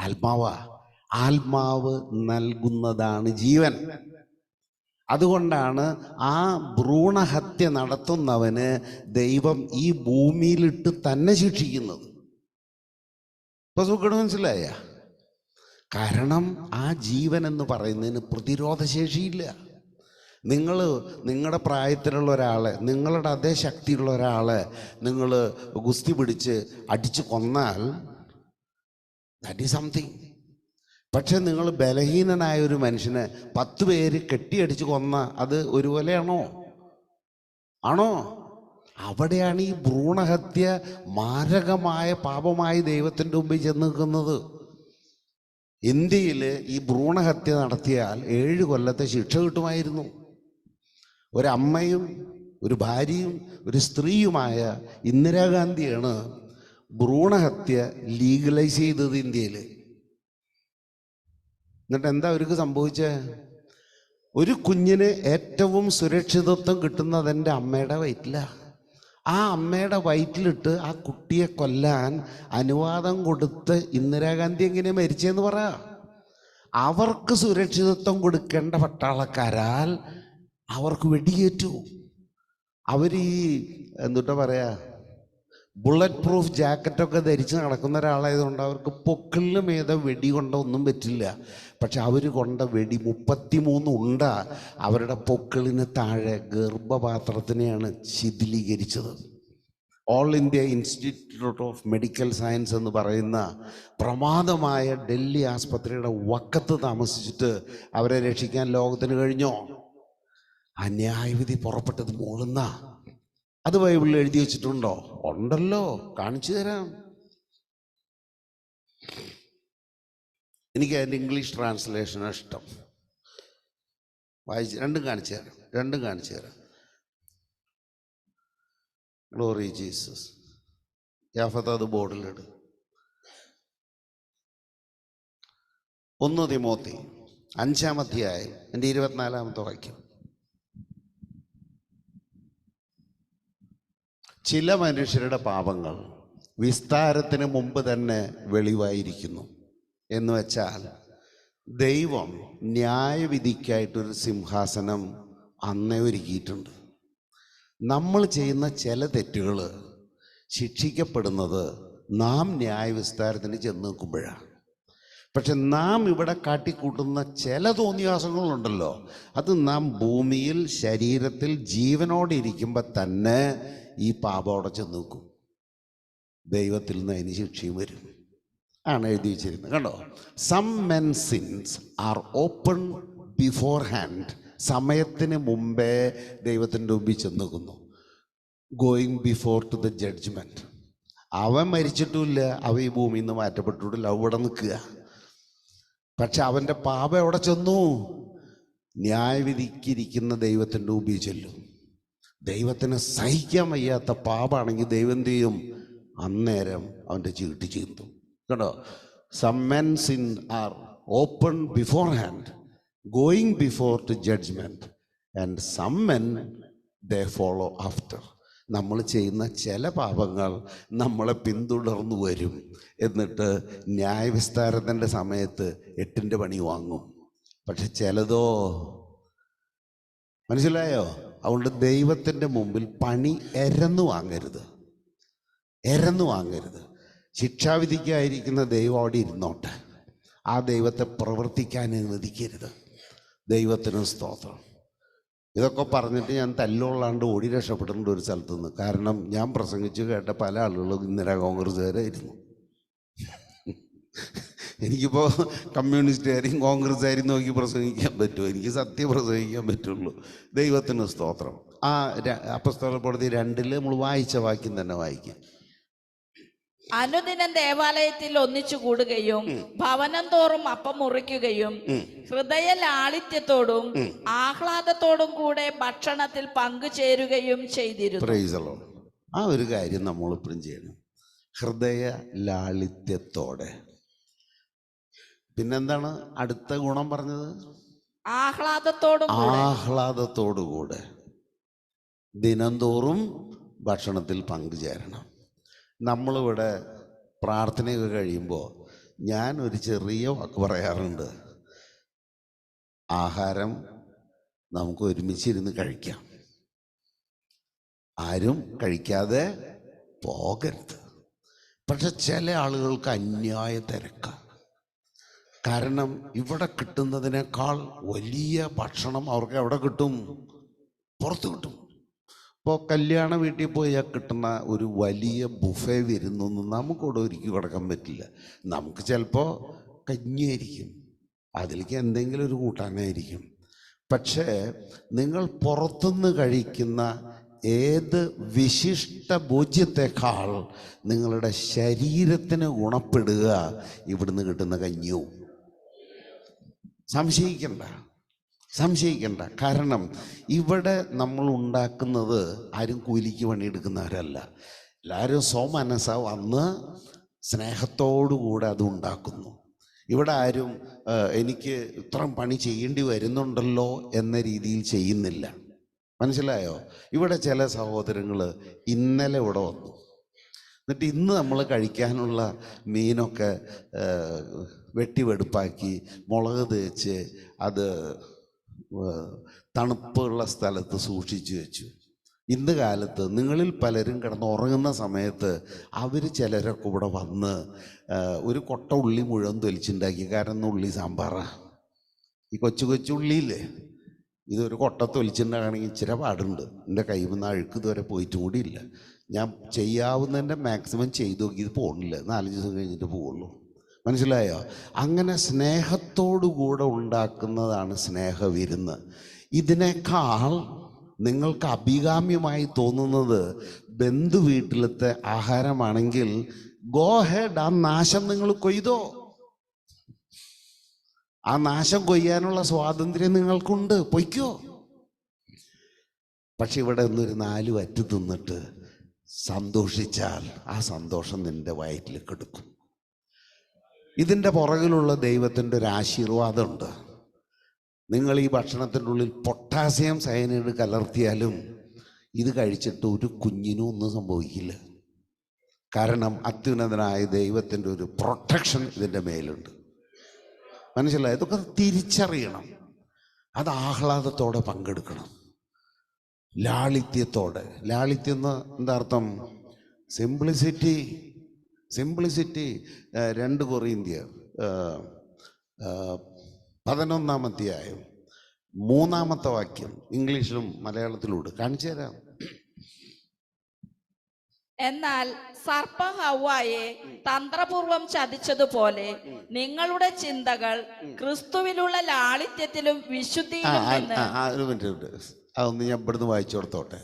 ആത്മാവാ. ആത്മാവ് നൽകുന്നതാണ് ജീവൻ. അതുകൊണ്ടാണ് ആ ഭ്രൂണഹത്യ നടത്തുന്നവന് ദൈവം ഈ ഭൂമിയിലിട്ട് തന്നെ ശിക്ഷിക്കുന്നത്. ഇപ്പൊ സുഖം മനസ്സിലായ? കാരണം ആ ജീവൻ എന്ന് പറയുന്നതിന് പ്രതിരോധശേഷിയില്ല. നിങ്ങളുടെ പ്രായത്തിലുള്ള ഒരാളെ, നിങ്ങളുടെ അതേ ശക്തിയുള്ള ഒരാളെ നിങ്ങൾ ഗുസ്തി പിടിച്ച് അടിച്ചു കൊന്നാൽ ദാറ്റ് ഈസ് സംതിങ്. പക്ഷെ നിങ്ങൾ ബലഹീനനായ ഒരു മനുഷ്യനെ 10 പേര് കെട്ടിയടിച്ച് കൊന്ന അത് ഒരുപോലെയാണോ? ആണോ? അവിടെയാണ് ഈ ഭ്രൂണഹത്യ മാരകമായ പാപമായി ദൈവത്തിൻ്റെ മുമ്പിൽ ചെന്ന് നിൽക്കുന്നത്. ഇന്ത്യയിൽ ഈ ഭ്രൂണഹത്യ നടത്തിയാൽ 7 കൊല്ലത്തെ ശിക്ഷ കിട്ടുമായിരുന്നു. ഒരമ്മയും ഒരു ഭാര്യയും ഒരു സ്ത്രീയുമായ ഇന്ദിരാഗാന്ധിയാണ് ഭ്രൂണഹത്യ ലീഗലൈസ് ചെയ്തത് ഇന്ത്യയിൽ. എന്നിട്ട് എന്താ അവർക്ക് സംഭവിച്ചത്? ഒരു കുഞ്ഞിന് ഏറ്റവും സുരക്ഷിതത്വം കിട്ടുന്നത് എൻ്റെ അമ്മയുടെ വയറ്റിലാണ്. ആ അമ്മയുടെ വയറ്റിലിട്ട് ആ കുട്ടിയെ കൊല്ലാൻ അനുവാദം കൊടുത്ത് ഇന്ദിരാഗാന്ധി എങ്ങനെ മരിച്ചതെന്ന് പറ. അവർക്ക് സുരക്ഷിതത്വം കൊടുക്കേണ്ട പട്ടാളക്കാരാൽ അവർക്ക് വെടിയേറ്റു. അവർ ഈ എന്തുട്ടാ പറയാ, ബുള്ളറ്റ് പ്രൂഫ് ജാക്കറ്റൊക്കെ ധരിച്ച് നടക്കുന്ന ഒരാളായതുകൊണ്ട് അവർക്ക് പൊക്കിളിന് മീതെ വെടി കൊണ്ട ഒന്നും പറ്റില്ല. പക്ഷെ അവർ കൊണ്ട വെടി 33 ഉണ്ട അവരുടെ പൊക്കിളിന് താഴെ ഗർഭപാത്രത്തിനെയാണ് ശിഥിലീകരിച്ചത്. All India Institute of Medical Science എന്ന് പറയുന്ന പ്രമാദമായ ഡൽഹി ആസ്പത്രിയുടെ വക്കത്ത് താമസിച്ചിട്ട് അവരെ രക്ഷിക്കാൻ ലോകത്തിന് കഴിഞ്ഞോ? ആ ന്യായവിധി പുറപ്പെട്ടത് മൂളുന്ന അത് ബൈബിളിൽ എഴുതി വെച്ചിട്ടുണ്ടോ? ഉണ്ടല്ലോ, കാണിച്ചു തരാം. എനിക്ക് അതിൻ്റെ ഇംഗ്ലീഷ് ട്രാൻസ്ലേഷനാണ് ഇഷ്ടം. വായിച്ച് രണ്ടും കാണിച്ചു തരാം. Glory Jesus. യാഫത്ത് അത് ബോർഡിലിട്. 1 തിമോത്തി 5-ാം അധ്യായം എൻ്റെ 24-ാമത്തെ വാക്യം. ചില മനുഷ്യരുടെ പാപങ്ങൾ വിസ്താരത്തിന് മുമ്പ് തന്നെ വെളിവായിരിക്കുന്നു. എന്ന് വെച്ചാൽ ദൈവം ന്യായവിധിക്കായിട്ടൊരു സിംഹാസനം അന്നേ ഒരുക്കിയിട്ടുണ്ട്. നമ്മൾ ചെയ്യുന്ന ചില തെറ്റുകൾ ശിക്ഷിക്കപ്പെടുന്നത് നാം ന്യായവിസ്താരത്തിന് ചെന്ന് നിൽക്കുമ്പോഴാണ്. പക്ഷെ നാം ഇവിടെ കാട്ടിക്കൂട്ടുന്ന ചില തോന്നിയാസങ്ങളുണ്ടല്ലോ, അത് നാം ഭൂമിയിൽ ശരീരത്തിൽ ജീവനോടെ ഇരിക്കുമ്പോൾ തന്നെ ഈ പാപോടെ ചെന്ന് നിൽക്കും. ദൈവത്തിൽ നിന്ന് അതിന് ശിക്ഷയും വരും ആണ് എഴുതി വെച്ചിരുന്നത്. കണ്ടോ? Some men sins are open beforehand. സമയത്തിന് മുമ്പേ ദൈവത്തിൻ്റെ മുമ്പിൽ ചെന്ന് നിൽക്കുന്നു. Going before to the judgement. അവൻ മരിച്ചിട്ടുമില്ല, അവ ഈ ഭൂമിയിൽ നിന്ന് മാറ്റപ്പെട്ടിട്ടില്ല, അവിടെ നിൽക്കുക. പക്ഷെ അവൻ്റെ പാപം എവിടെ ചെന്നു? ന്യായവിധിക്കിരിക്കുന്ന ദൈവത്തിൻ്റെ മുമ്പിൽ ചെല്ലും. ദൈവത്തിന് സഹിക്കാൻ വയ്യാത്ത പാപമാണെങ്കിൽ ദൈവം എന്ത് ചെയ്യും? അന്നേരം അവൻ്റെ ചീട്ടി ചീന്തും. കേട്ടോ? Some men sin are open beforehand, going before to judgement, and some men they follow after. നമ്മൾ ചെയ്യുന്ന ചില പാപങ്ങൾ നമ്മളെ പിന്തുടർന്നു വരും. എന്നിട്ട് ന്യായവിസ്താരത്തിൻ്റെ സമയത്ത് 8ന്റെ പണി വാങ്ങും. പക്ഷെ ചിലതോ, മനസ്സിലായോ? അതുകൊണ്ട് ദൈവത്തിൻ്റെ മുമ്പിൽ പണി എരന്നു വാങ്ങരുത്. ശിക്ഷാവിധിക്കായിരിക്കുന്ന ദൈവം അവിടെ ഇരുന്നോട്ടെ. ആ ദൈവത്തെ പ്രവർത്തിക്കാൻ അനുവദിക്കരുത്. ദൈവത്തിന് സ്തോത്രം. ഇതൊക്കെ പറഞ്ഞിട്ട് ഞാൻ തല്ലുകൊള്ളാണ്ട് ഓടി രക്ഷപ്പെട്ടിട്ടുണ്ട് ഒരു സ്ഥലത്ത് നിന്ന്. കാരണം ഞാൻ പ്രസംഗിച്ച് കേട്ട പല ആളുകളും ഇന്ദിരാ കോൺഗ്രസ്സുകാരായിരുന്നു. എനിക്കിപ്പോൾ കമ്മ്യൂണിസ്റ്റുകാരെയും കോൺഗ്രസ്സുകാരെയും നോക്കി പ്രസംഗിക്കാൻ പറ്റുമോ? എനിക്ക് സത്യം പ്രസംഗിക്കാൻ പറ്റുള്ളൂ. ദൈവത്തിന് സ്തോത്രം. ആ അപ്പസ്തോലപ്രവൃത്തി 2 നമ്മൾ വായിച്ച വാക്യം തന്നെ വായിക്കാം. അനുദിനം ദേവാലയത്തിൽ ഒന്നിച്ചു കൂടുകയും ഭവനം തോറും അപ്പം മുറിക്കുകയും ഹൃദയ ലാളിത്യത്തോടും ആഹ്ലാദത്തോടും കൂടെ ഭക്ഷണത്തിൽ പങ്കുചേരുകയും ചെയ്തിരുന്നു. Praise the Lord. ആ ഒരു കാര്യം നമ്മൾ ഇപ്പോഴും ചെയ്യണം, ഹൃദയ ലാളിത്യത്തോടെ. പിന്നെന്താണ് അടുത്ത ഗുണം പറഞ്ഞത്? ആഹ്ലാദത്തോടുകൂടെ ദിനംതോറും ഭക്ഷണത്തിൽ പങ്കുചേരണം. നമ്മളിവിടെ പ്രാർത്ഥനയൊക്കെ കഴിയുമ്പോൾ ഞാൻ ഒരു ചെറിയ വാക്ക് പറയാറുണ്ട്, ആഹാരം നമുക്ക് ഒരുമിച്ചിരുന്ന് കഴിക്കാം, ആരും കഴിക്കാതെ പോകരുത്. പക്ഷെ ചില ആളുകൾക്ക് അന്യായ തിരക്കാണ്. കാരണം ഇവിടെ കിട്ടുന്നതിനേക്കാൾ വലിയ ഭക്ഷണം അവർക്ക് എവിടെ കിട്ടും? പുറത്ത് കിട്ടും. ഇപ്പോൾ കല്യാണ വീട്ടിൽ പോയാൽ കിട്ടുന്ന ഒരു വലിയ ബുഫേ വരുന്നൊന്നും നമുക്കിവിടെ ഒരുക്കി കിടക്കാൻ പറ്റില്ല. നമുക്ക് ചിലപ്പോൾ കഞ്ഞിയായിരിക്കും, അതിലേക്ക് എന്തെങ്കിലും ഒരു കൂട്ടാനായിരിക്കും. പക്ഷേ നിങ്ങൾ പുറത്തുനിന്ന് കഴിക്കുന്ന ഏത് വിശിഷ്ട ഭോജ്യത്തെക്കാൾ നിങ്ങളുടെ ശരീരത്തിന് ഗുണപ്പെടുക ഇവിടുന്ന് കിട്ടുന്ന കഞ്ഞിയും. സംശയിക്കണ്ട. കാരണം ഇവിടെ നമ്മൾ ഉണ്ടാക്കുന്നത് ആരും കൂലിക്ക് പണിയെടുക്കുന്നവരല്ല. എല്ലാവരും സ്വമനസ വന്ന് സ്നേഹത്തോടുകൂടെ അത് ഉണ്ടാക്കുന്നു. ഇവിടെ ആരും എനിക്ക് ഇത്രയും പണി ചെയ്യേണ്ടി വരുന്നുണ്ടല്ലോ എന്ന രീതിയിൽ ചെയ്യുന്നില്ല. മനസ്സിലായോ? ഇവിടെ ചില സഹോദരങ്ങൾ ഇന്നലെ ഇവിടെ വന്നു, എന്നിട്ട് ഇന്ന് നമ്മൾ കഴിക്കാനുള്ള മീനൊക്കെ വെട്ടിവെടുപ്പാക്കി മുളക് തേച്ച് അത് തണുപ്പുള്ള സ്ഥലത്ത് സൂക്ഷിച്ചു വെച്ചു. ഇന്ന് കാലത്ത് നിങ്ങളിൽ പലരും കിടന്ന് ഉറങ്ങുന്ന സമയത്ത് അവർ ചിലരൊക്കെ ഇവിടെ വന്ന് ഒരു കൊട്ട ഉള്ളി മുഴുവൻ തൊലിച്ചുണ്ടാക്കി. കാരണം ഉള്ളി സാമ്പാറാ, ഈ കൊച്ചു ഉള്ളിയില്ലേ, ഇതൊരു കൊട്ട തൊലിച്ചുണ്ടാകണമെങ്കിൽ ഇച്ചിരി പാടുണ്ട്. എൻ്റെ കയ്യിൽ നിന്ന് അഴുക്ക് ഇതുവരെ പോയിട്ടും കൂടിയില്ല. ഞാൻ ചെയ്യാവുന്നതിൻ്റെ മാക്സിമം ചെയ്തു നോക്കി, ഇത് പോകണില്ല, 4 ദിവസം കഴിഞ്ഞിട്ട് പോവുള്ളൂ. മനസ്സിലായോ? അങ്ങനെ സ്നേഹത്തോടുകൂടെ ഉണ്ടാക്കുന്നതാണ് സ്നേഹവിരുന്ന്. ഇതിനേക്കാൾ നിങ്ങൾക്ക് അഭികാമ്യമായി തോന്നുന്നത് ബന്ധു വീട്ടിലത്തെ ആഹാരമാണെങ്കിൽ ഗോ ഹെഡ്, ആ നാശം നിങ്ങൾ കൊയ്തോ. ആ നാശം കൊയ്യാനുള്ള സ്വാതന്ത്ര്യം നിങ്ങൾക്കുണ്ട്, പൊയ്ക്കോ. പക്ഷെ ഇവിടെ നിന്നൊരു 4 വറ്റ് തിന്നിട്ട് സന്തോഷിച്ചാൽ ആ സന്തോഷം നിന്റെ വയറ്റിലേക്ക് എടുക്കും. ഇതിൻ്റെ പുറകിലുള്ള ദൈവത്തിൻ്റെ ഒരു ആശീർവാദമുണ്ട്. നിങ്ങൾ ഈ ഭക്ഷണത്തിൻ്റെ ഉള്ളിൽ പൊട്ടാസ്യം സയനൈഡ് കലർത്തിയാലും ഇത് കഴിച്ചിട്ട് ഒരു കുഞ്ഞിനും ഒന്നും സംഭവിക്കില്ല. കാരണം അത്യുന്നതനായ ദൈവത്തിൻ്റെ ഒരു പ്രൊട്ടക്ഷൻ ഇതിൻ്റെ മേലുണ്ട്. മനസ്സിലായോ? ഇതൊക്കെ തിരിച്ചറിയണം. അത് ആഹ്ലാദത്തോടെ പങ്കെടുക്കണം, ലാളിത്യത്തോടെ. ലാളിത്യം എന്ന് എന്താ അർത്ഥം? സിംപ്ലിസിറ്റി. 2 കൊറിന്ത്യർ 11-ാം അധ്യായം 3-ാമത്തെ വാക്യം ഇംഗ്ലീഷിലും മലയാളത്തിലൂടെ കാണിച്ചു തരാം. എന്നാൽ സർപ്പം ഹവ്വായെ തന്ത്രപൂർവം ചതിച്ചതുപോലെ നിങ്ങളുടെ ചിന്തകൾ ക്രിസ്തുവിലുള്ള ലാളിത്യത്തിലും വിശുദ്ധിയിലും നിന്ന്. ഒരു മിനിറ്റ്, അതൊന്ന് ഞാൻ ഇവിടുന്ന് വായിച്ചു കൊടുത്തോട്ടെ.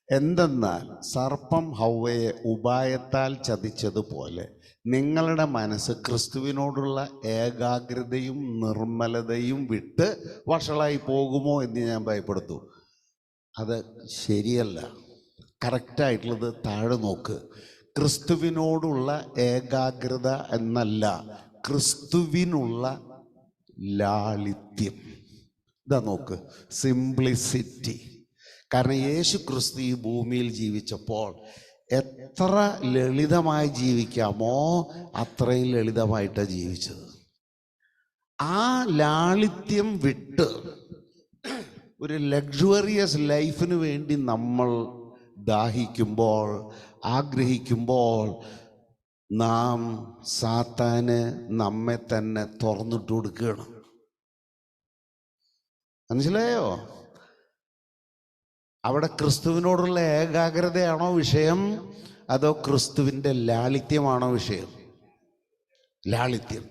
എന്തെന്നാൽ സർപ്പം ഹവ്വയെ ഉപായത്താൽ ചതിച്ചതുപോലെ നിങ്ങളുടെ മനസ്സ് ക്രിസ്തുവിനോടുള്ള ഏകാഗ്രതയും നിർമ്മലതയും വിട്ട് വഷളായി പോകുമോ എന്ന് ഞാൻ ഭയപ്പെടുത്തു. അത് ശരിയല്ല. കറക്റ്റായിട്ടുള്ളത് താഴെ നോക്ക്. ക്രിസ്തുവിനോടുള്ള ഏകാഗ്രത എന്നല്ല, ക്രിസ്തുവിനുള്ള ലാളിത്യം. ഇതാ നോക്ക്, സിംപ്ലിസിറ്റി. കാരണം യേശു ക്രിസ്തു ഈ ഭൂമിയിൽ ജീവിച്ചപ്പോൾ എത്ര ലളിതമായി ജീവിക്കാമോ അത്രയും ലളിതമായിട്ടാണ് ജീവിച്ചത്. ആ ലാളിത്യം വിട്ട് ഒരു ലക്ഷറിയസ് ലൈഫിന് വേണ്ടി നമ്മൾ ദാഹിക്കുമ്പോൾ, ആഗ്രഹിക്കുമ്പോൾ നാം സാത്താന് നമ്മെ തന്നെ തുറന്നിട്ട് കൊടുക്കുകയാണ്. മനസ്സിലായോ? അവിടെ ക്രിസ്തുവിനോടുള്ള ഏകാഗ്രതയാണോ വിഷയം, അതോ ക്രിസ്തുവിൻ്റെ ലാളിത്യമാണോ വിഷയം? ലാളിത്യം.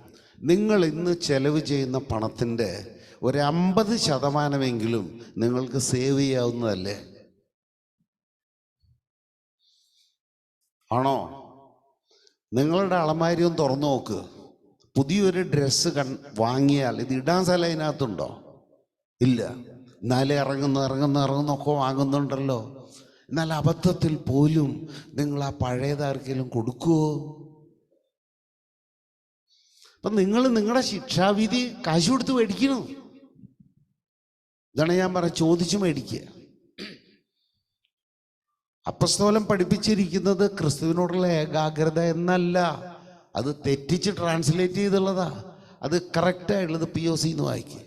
നിങ്ങൾ ഇന്ന് ചെലവ് ചെയ്യുന്ന പണത്തിൻ്റെ ഒരു 50% നിങ്ങൾക്ക് സേവ് ചെയ്യാവുന്നതല്ലേ? ആണോ? നിങ്ങളുടെ അളമാരി ഒന്ന് തുറന്നു നോക്ക്. പുതിയൊരു ഡ്രസ്സ് വാങ്ങിയാൽ ഇത് ഇടാൻ സ്ഥലം അതിനകത്തുണ്ടോ? ഇല്ല. എന്നാലേ ഇറങ്ങുന്നൊക്കെ വാങ്ങുന്നുണ്ടല്ലോ. എന്നാൽ അബദ്ധത്തിൽ പോലും നിങ്ങൾ ആ പഴയതാർക്കെങ്കിലും കൊടുക്കുവോ? അപ്പം നിങ്ങൾ നിങ്ങളുടെ ശിക്ഷാവിധി കാശ് കൊടുത്ത് മേടിക്കണം. ഇതാണ് ഞാൻ ചോദിച്ചു മേടിക്കുക. അപ്പസ്തോലൻ പഠിപ്പിച്ചിരിക്കുന്നത് ക്രിസ്തുവിനോടുള്ള ഏകാഗ്രത എന്നല്ല, അത് തെറ്റിച്ച് ട്രാൻസ്ലേറ്റ് ചെയ്തുള്ളതാ. അത് കറക്റ്റായിട്ടുള്ളത് POC എന്ന് വായിക്കുക.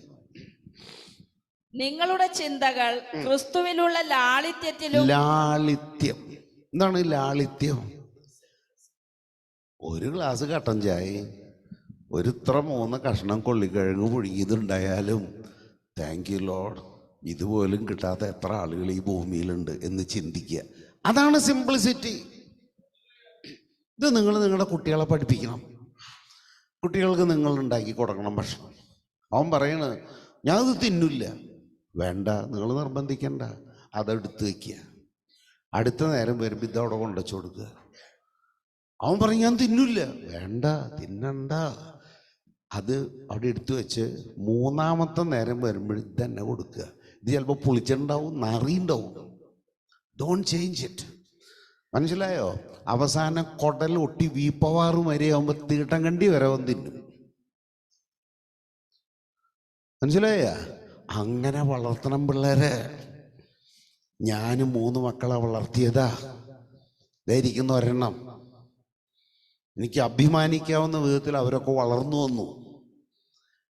നിങ്ങളുടെ ചിന്തകൾ ക്രിസ്തുവിലുള്ള ലാളിത്യത്തിലും. ലാളിത്യം എന്താണ് ലാളിത്യം? ഒരു ഗ്ലാസ് കട്ടൻ ചായ, ഒരു 3 കഷ്ണം കൊള്ളിക്കിഴങ്ങ് പുഴുങ്ങിയതുണ്ടായാലും താങ്ക് യു ലോർഡ്, ഇതുപോലും കിട്ടാത്ത എത്ര ആളുകൾ ഈ ഭൂമിയിലുണ്ട് എന്ന് ചിന്തിക്കുക. അതാണ് സിംപ്ലിസിറ്റി. ഇത് നിങ്ങൾ നിങ്ങളുടെ കുട്ടികളെ പഠിപ്പിക്കണം. കുട്ടികൾക്ക് നിങ്ങൾ ഉണ്ടാക്കി കൊടുക്കണം ഭക്ഷണം. അവൻ പറയണ് ഞാനത് തിന്നില്ല. വേണ്ട, നിങ്ങൾ നിർബന്ധിക്കണ്ട, അതെടുത്ത് വയ്ക്കുക. അടുത്ത നേരം വരുമ്പോൾ ഇതവിടെ കൊണ്ടുവച്ച് കൊടുക്കുക. അവൻ പറയും ഞാൻ തിന്നില്ല. വേണ്ട, തിന്നണ്ട, അത് അവിടെ എടുത്തു വെച്ച് 3ാമത്തെ നേരം വരുമ്പോൾ ഇതന്നെ കൊടുക്കുക. ഇത് ചിലപ്പോൾ പുളിച്ചിട്ടുണ്ടാവും, നറിയുണ്ടാവും. Don't change it. മനസ്സിലായോ? അവസാനം കൊടൽ ഒട്ടി വീപ്പവാറ് വരെയാകുമ്പോൾ തീട്ടം കണ്ടി വരെ അവൻ തിന്നും. മനസ്സിലായ? അങ്ങനെ വളർത്തണം പിള്ളേരെ. ഞാൻ 3 മക്കളെ വളർത്തിയതാ. ഇതായിരിക്കുന്ന ഒരെണ്ണം. എനിക്ക് അഭിമാനിക്കാവുന്ന വിധത്തിൽ അവരൊക്കെ വളർന്നു വന്നു.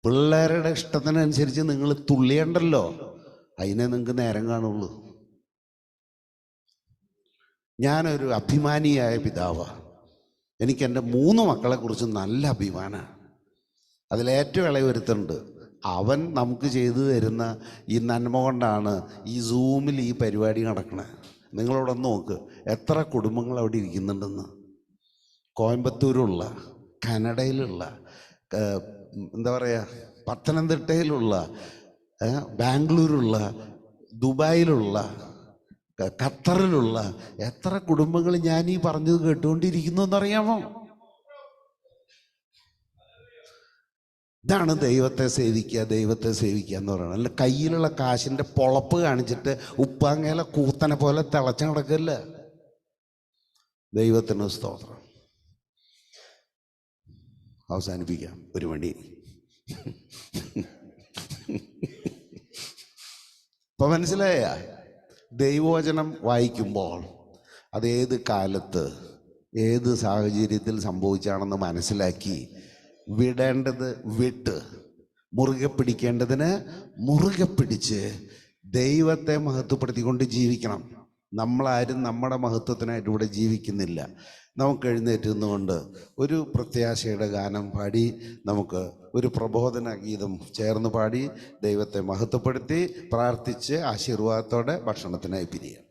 പിള്ളേരുടെ ഇഷ്ടത്തിനനുസരിച്ച് നിങ്ങൾ തുള്ളിയണ്ടല്ലോ, അതിനെ നിങ്ങൾക്ക് നേരം കാണുള്ളൂ. ഞാനൊരു അഭിമാനിയായ പിതാവാണ്. എനിക്ക് എൻ്റെ 3 മക്കളെക്കുറിച്ച് നല്ല അഭിമാനമാണ്. അതിലേറ്റവും ഇളയൊരുത്തുണ്ട്. അവൻ നമുക്ക് ചെയ്തു തരുന്ന ഈ നന്മ കൊണ്ടാണ് ഈ സൂമിൽ ഈ പരിപാടി നടക്കണത്. നിങ്ങളവിടെ നോക്ക്, എത്ര കുടുംബങ്ങൾ അവിടെ ഇരിക്കുന്നുണ്ടെന്ന്. കോയമ്പത്തൂരുള്ള, കാനഡയിലുള്ള, എന്താ പറയുക, പത്തനംതിട്ടയിലുള്ള, ബാംഗ്ലൂരുള്ള, ദുബായിലുള്ള, ഖത്തറിലുള്ള എത്ര കുടുംബങ്ങൾ ഞാൻ ഈ പറഞ്ഞത് കേട്ടുകൊണ്ടിരിക്കുന്നു എന്നറിയാമോ? ഇതാണ് ദൈവത്തെ സേവിക്കുക, ദൈവത്തെ സേവിക്കുക എന്ന് പറയുന്നത്. അല്ല കയ്യിലുള്ള കാശിൻ്റെ പൊളപ്പ് കാണിച്ചിട്ട് ഉപ്പാങ്ങയിലെ കൂത്തനെ പോലെ തിളച്ചു നടക്കില്ല. ദൈവത്തിന് സ്തോത്രം. അവസാനിപ്പിക്കാം, 1 മണി. ഇപ്പൊ മനസ്സിലായ? ദൈവവചനം വായിക്കുമ്പോൾ അത് ഏത് കാലത്ത് ഏത് സാഹചര്യത്തിൽ സംഭവിച്ചാണെന്ന് മനസ്സിലാക്കി വിടേണ്ടത് വിട്ട് മുറുകെ പിടിക്കേണ്ടതിന് മുറുകെ പിടിച്ച് ദൈവത്തെ മഹത്വപ്പെടുത്തിക്കൊണ്ട് ജീവിക്കണം. നമ്മളാരും നമ്മുടെ മഹത്വത്തിനായിട്ട് ഇവിടെ ജീവിക്കുന്നില്ല. നമുക്ക് എഴുന്നേറ്റ് നിന്നുകൊണ്ട് ഒരു പ്രത്യാശയുടെ ഗാനം പാടി, നമുക്ക് ഒരു പ്രബോധന ഗീതം ചേർന്ന് പാടി ദൈവത്തെ മഹത്വപ്പെടുത്തി പ്രാർത്ഥിച്ച് ആശീർവാദത്തോടെ ഭക്ഷണത്തിനായി പിരിയാം.